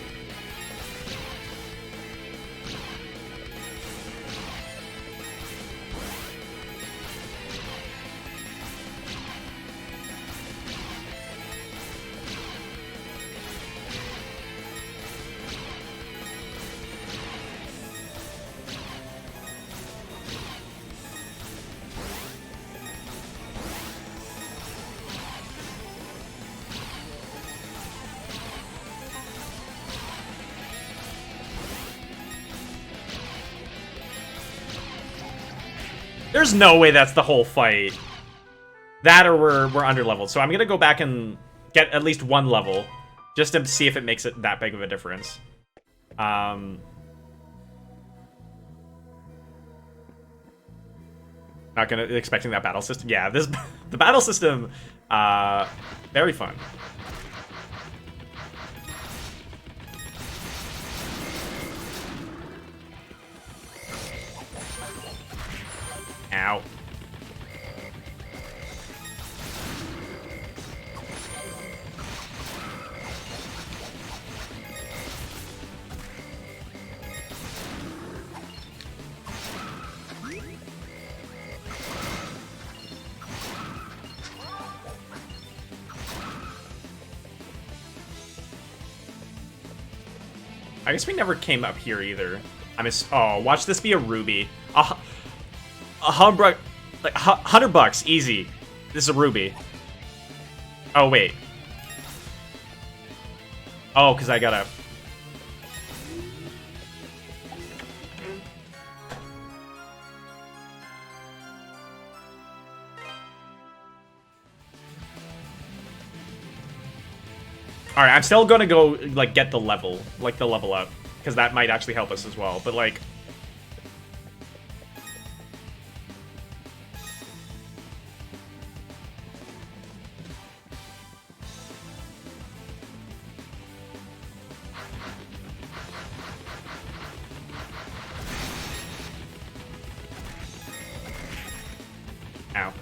There's no way that's the whole fight. That or we're under-leveled. So I'm going to go back and get at least 1 level just to see if it makes it that big of a difference. Not gonna expecting that battle system. Yeah, the battle system, very fun. Ow. I guess we never came up here either. Oh, watch this be a ruby. $100, like $100, easy. This is a ruby. Oh wait. Oh, because I gotta. All right, I'm still gonna go like get the level, like the level up, because that might actually help us as well. But like. Ow.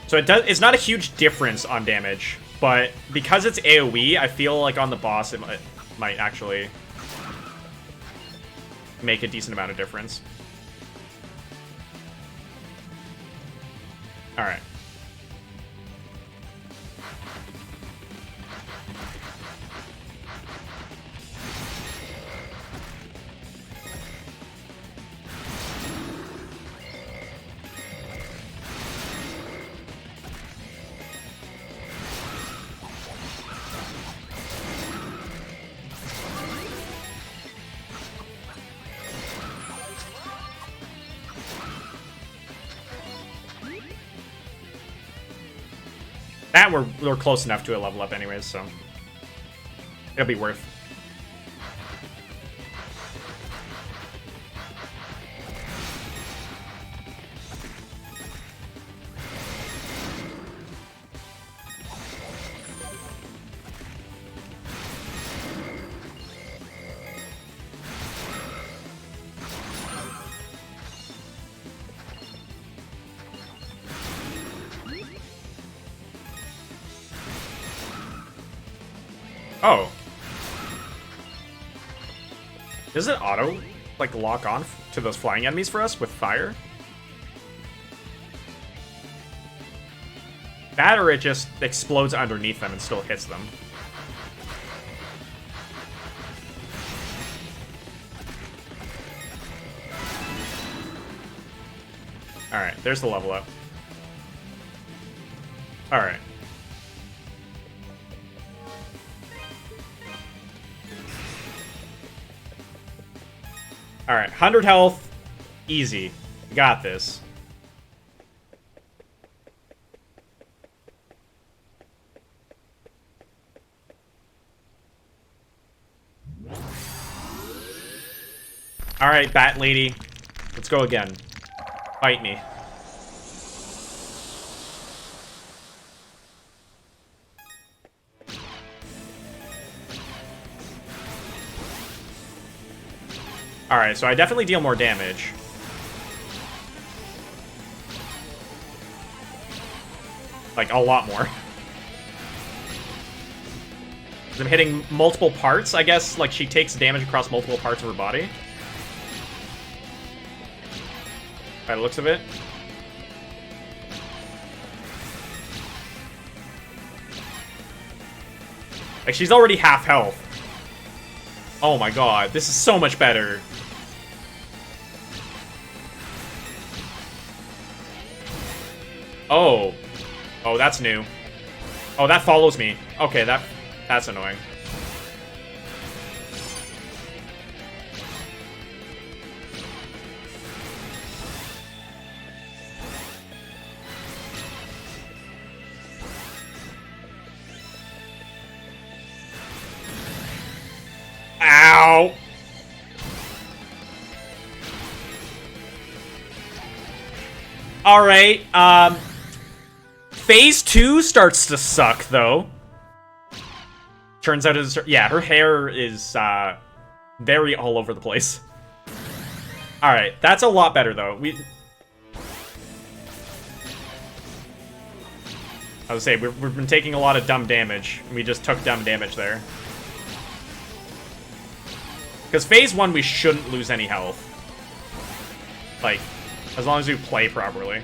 So it's not a huge difference on damage, but because it's AoE, I feel like on the boss it might actually make a decent amount of difference. All right. That we're close enough to a level up anyways, so it'll be worth. Oh. Does it auto, like, lock on to those flying enemies for us with fire? That or it just explodes underneath them and still hits them. Alright, there's the level up. Alright. Alright, 100 health. Easy. Got this. Alright, Bat Lady. Let's go again. Fight me. Alright, so I definitely deal more damage. Like, a lot more. I'm hitting multiple parts, I guess. Like, she takes damage across multiple parts of her body. By the looks of it. Like, she's already half health. Oh my god, this is so much better. Oh. Oh, that's new. Oh, that follows me. Okay, that's annoying. Ow! Alright, Phase 2 starts to suck, though. Turns out it's... Yeah, her hair is, very all over the place. Alright, that's a lot better, though. I would say, we've been taking a lot of dumb damage. We just took dumb damage there. Because Phase 1, we shouldn't lose any health. Like, as long as we play properly.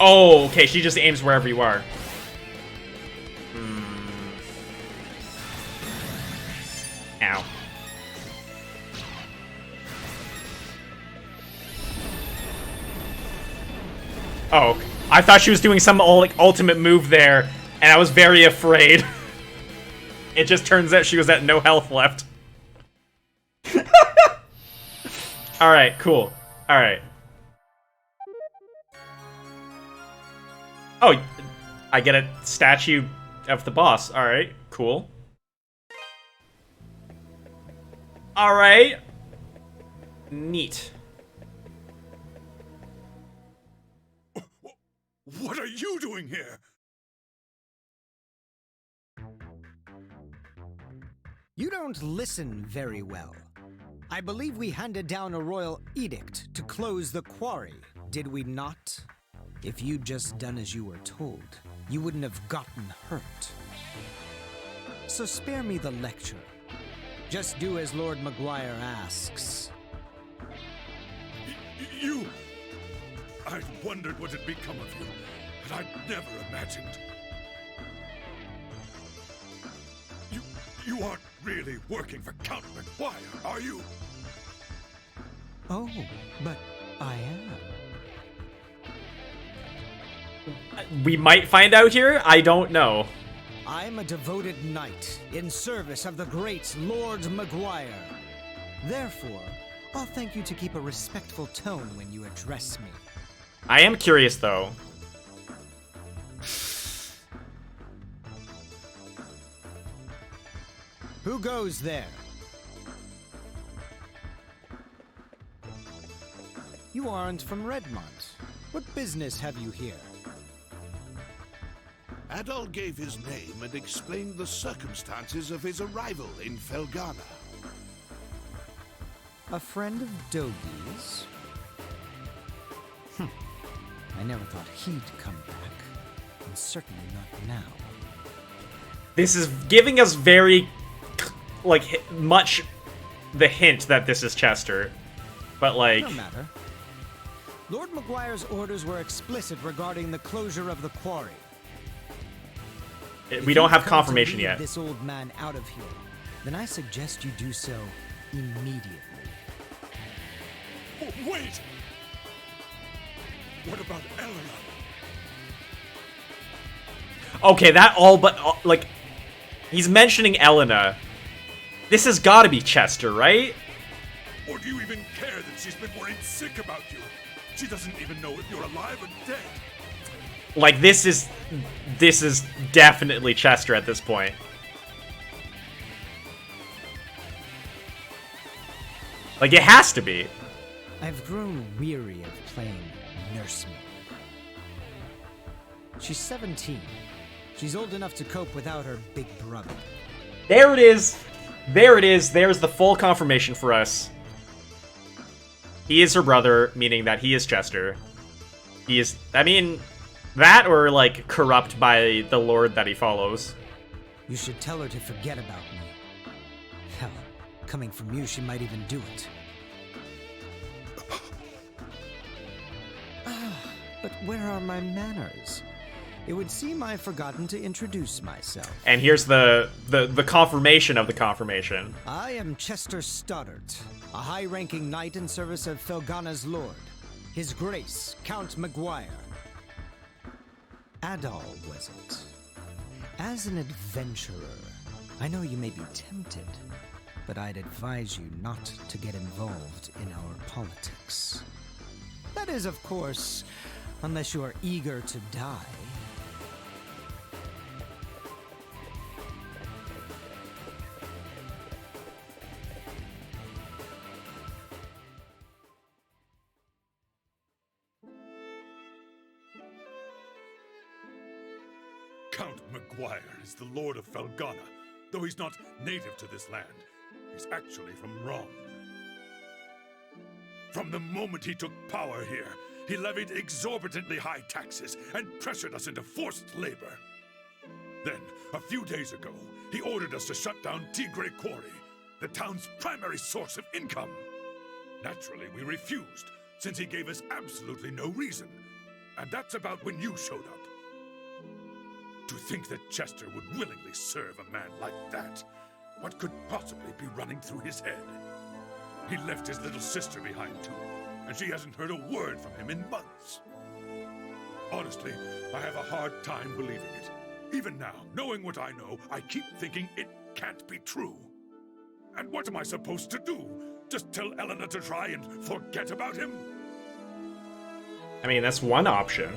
Oh, okay, she just aims wherever you are. Ow. Oh, I thought she was doing some ultimate move there, and I was very afraid. It just turns out she was at no health left. Alright, cool. Alright. Oh, I get a statue of the boss. Alright, cool. Alright. Neat. What are you doing here? You don't listen very well. I believe we handed down a royal edict to close the quarry, did we not? If you'd just done as you were told, you wouldn't have gotten hurt. So spare me the lecture. Just do as Lord McGuire asks. You... I wondered what had become of you, and I'd never imagined. You aren't really working for Count McGuire, are you? Oh, but I am. We might find out here? I don't know. I'm a devoted knight in service of the great Lord McGuire. Therefore, I'll thank you to keep a respectful tone when you address me. I am curious, though. Who goes there? You aren't from Redmont. What business have you here? Adol gave his name and explained the circumstances of his arrival in Felghana. A friend of Dogi's? I never thought he'd come back, and certainly not now. This is giving us very, like, much the hint that this is Chester. But, like... No matter. Lord Maguire's orders were explicit regarding the closure of the quarry. We don't have confirmation yet. This old man out of here, then I suggest you do so immediately. Oh, wait! What about Eleanor? Okay, that all but... like, he's mentioning Elena. This has got to be Chester, right? Or do you even care that she's been worried sick about you? She doesn't even know if you're alive or dead. Like, this is definitely Chester at this point. Like, it has to be. I've grown weary of playing nursemaid. She's 17. She's old enough to cope without her big brother. There it is. There it is. There's the full confirmation for us. He is her brother, meaning that he is Chester. He is, I mean, that or, like, corrupt by the lord that he follows. You should tell her to forget about me. Hell, coming from you, she might even do it. But where are my manners? It would seem I've forgotten to introduce myself. And here's the confirmation of the confirmation. I am Chester Stoddart, a high-ranking knight in service of Felghana's lord, His Grace, Count Maguire. Adol, was it? As an adventurer, I know you may be tempted, but I'd advise you not to get involved in our politics. That is, of course, unless you are eager to die. Count Maguire is the Lord of Felghana, though he's not native to this land. He's actually from Rom. From the moment he took power here, he levied exorbitantly high taxes and pressured us into forced labor. Then, a few days ago, he ordered us to shut down Tigre Quarry, the town's primary source of income. Naturally, we refused, since he gave us absolutely no reason. And that's about when you showed up. To think that Chester would willingly serve a man like that, what could possibly be running through his head? He left his little sister behind too, and she hasn't heard a word from him in months. Honestly, I have a hard time believing it. Even now, knowing what I know, I keep thinking it can't be true. And what am I supposed to do? Just tell Eleanor to try and forget about him? I mean, that's one option.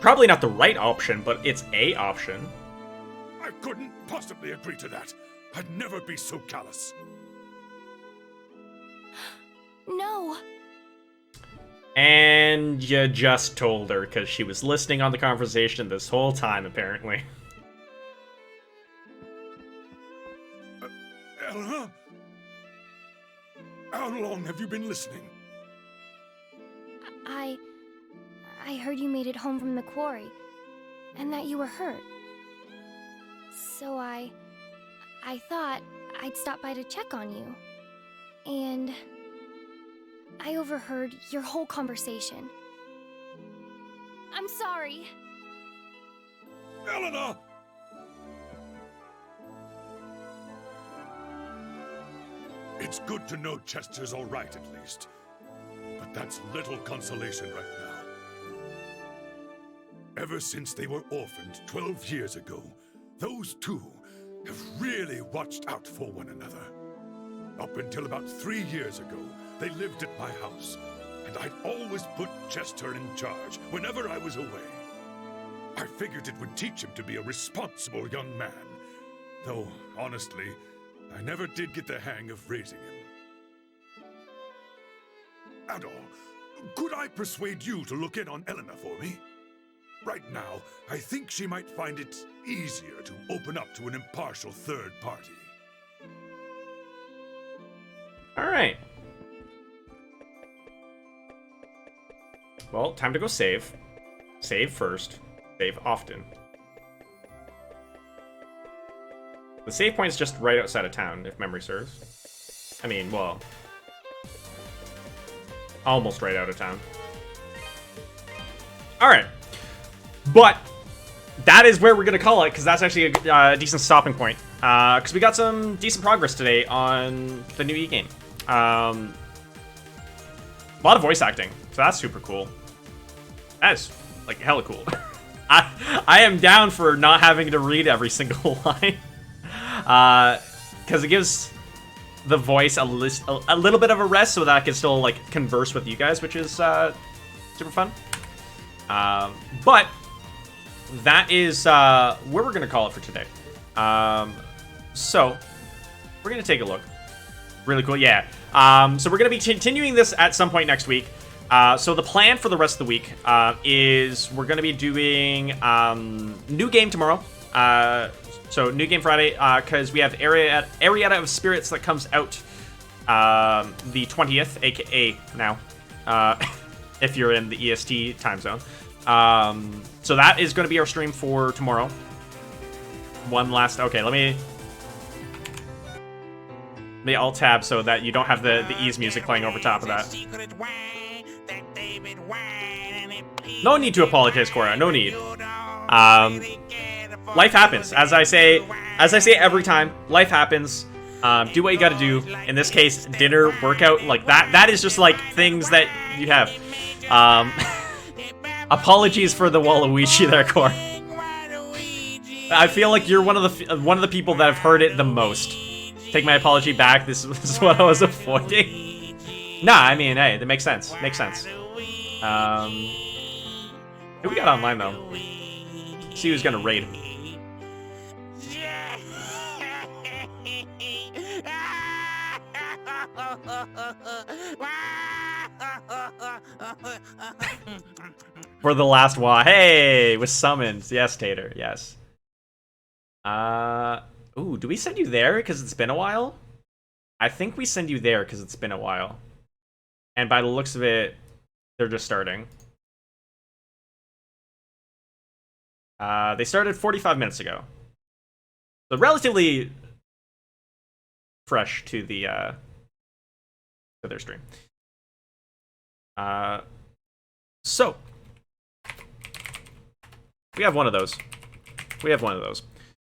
Probably not the right option, but it's a option. I couldn't possibly agree to that. I'd never be so callous. No. And you just told her, because she was listening on the conversation this whole time, apparently. Eleanor? How long have you been listening? I heard you made it home from the quarry, and that you were hurt. So I thought I'd stop by to check on you. And I overheard your whole conversation. I'm sorry. Eleanor! It's good to know Chester's all right, at least. But that's little consolation right now. Ever since they were orphaned 12 years ago, those two have really watched out for one another. Up until about 3 years ago, they lived at my house, and I'd always put Chester in charge whenever I was away. I figured it would teach him to be a responsible young man, though, honestly, I never did get the hang of raising him. Adol, could I persuade you to look in on Eleanor for me? Right now, I think she might find it easier to open up to an impartial third party. Alright. Well, time to go save. Save first. Save often. The save point is just right outside of town, if memory serves. I mean, well, almost right out of town. All right, but that is where we're gonna call it, because that's actually a decent stopping point. Because we got some decent progress today on the new e-game. A lot of voice acting, so that's super cool. That is like hella cool. I am down for not having to read every single line, because it gives the voice a little bit of a rest, so that I can still like converse with you guys, which is super fun. But that is where we're gonna call it for today. So we're gonna take a look. Really cool, yeah. So we're gonna be continuing this at some point next week. So the plan for the rest of the week is we're gonna be doing new game tomorrow. So new game Friday, because we have Arietta of Spirits that comes out the 20th, aka now, if you're in the EST time zone. So that is going to be our stream for tomorrow. One last, okay, let me alt tab so that you don't have the ease music playing over top of that. No need to apologize, Cora. No need. Life happens, as I say every time. Life happens. Do what you got to do. In this case, dinner, workout, like that. That is just like things that you have. Apologies for the Waluigi there, Cora. I feel like you're one of the people that have heard it the most. Take my apology back. This is what I was avoiding. Nah, I mean, hey, that makes sense. Makes sense. Who we got online though? See who's gonna raid. For the last while. Hey, was summoned. Yes, Tater. Yes. Ooh, do we send you there because it's been a while? I think we send you there because it's been a while. And by the looks of it, they're just starting. They started 45 minutes ago. So relatively fresh to the to their stream. So we have one of those.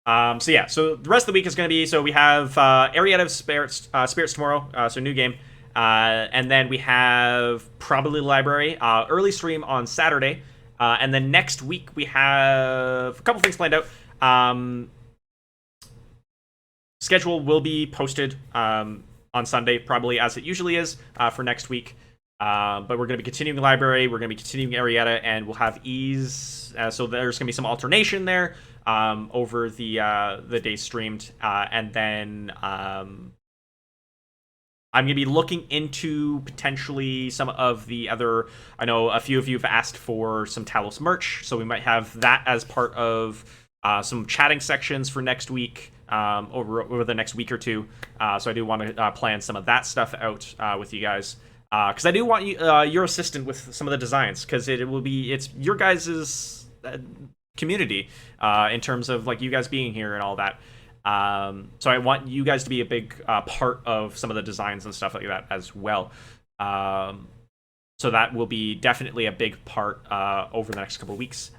So yeah, so the rest of the week is going to be, so we have Arietta of Spirits tomorrow, so new game. And then we have probably Library, early stream on Saturday. And then next week we have a couple things planned out. Schedule will be posted on Sunday, probably as it usually is for next week. But we're going to be continuing Library, we're going to be continuing Arietta, and we'll have Ease. So there's going to be some alternation there over the days streamed. And then I'm going to be looking into potentially some of the other... I know a few of you have asked for some Talos merch, so we might have that as part of some chatting sections for next week, over the next week or two. So I do want to plan some of that stuff out with you guys. Because I do want you, your assistant with some of the designs, because it's your guys' community in terms of like you guys being here and all that. So I want you guys to be a big part of some of the designs and stuff like that as well. So that will be definitely a big part over the next couple of weeks.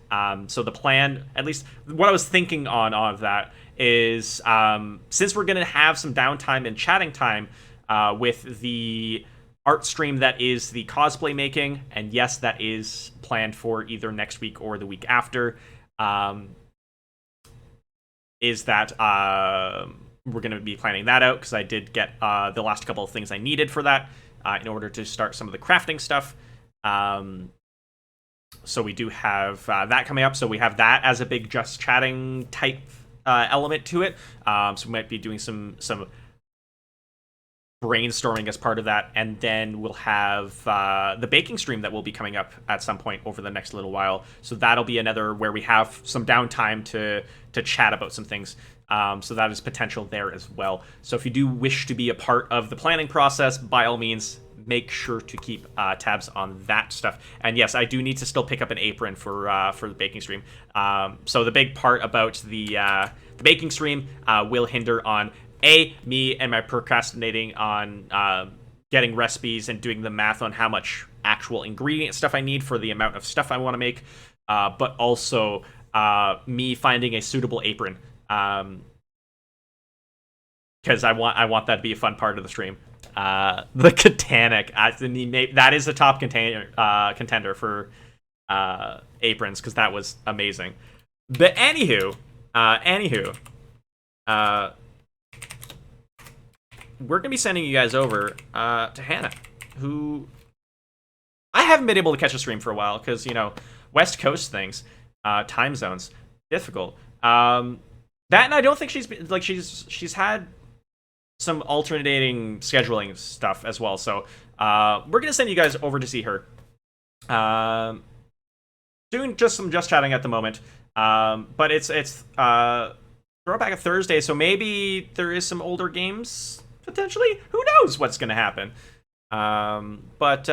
So the plan, at least what I was thinking on that, is since we're going to have some downtime and chatting time with the art stream that is the cosplay making, and yes, that is planned for either next week or the week after, is that we're going to be planning that out, because I did get the last couple of things I needed for that in order to start some of the crafting stuff. So we do have that coming up, so we have that as a big just chatting type element to it. So we might be doing some brainstorming as part of that, and then we'll have the baking stream that will be coming up at some point over the next little while. So that'll be another where we have some downtime to chat about some things. So that is potential there as well. So if you do wish to be a part of the planning process, by all means, make sure to keep tabs on that stuff. And yes, I do need to still pick up an apron for the baking stream. So the big part about the baking stream will hinder on me and my procrastinating on getting recipes and doing the math on how much actual ingredient stuff I need for the amount of stuff I want to make, but also me finding a suitable apron, because I want that to be a fun part of the stream. The Katanic, that is a top contender for aprons, because that was amazing. But anywho, we're gonna be sending you guys over to Hannah, who I haven't been able to catch a stream for a while because, you know, West Coast things, time zones, difficult. That, and I don't think she's had some alternating scheduling stuff as well. So we're gonna send you guys over to see her. Doing just chatting at the moment. But it's throwback of Thursday, so maybe there is some older games potentially. Who knows what's gonna happen? But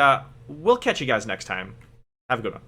we'll catch you guys next time. Have a good one.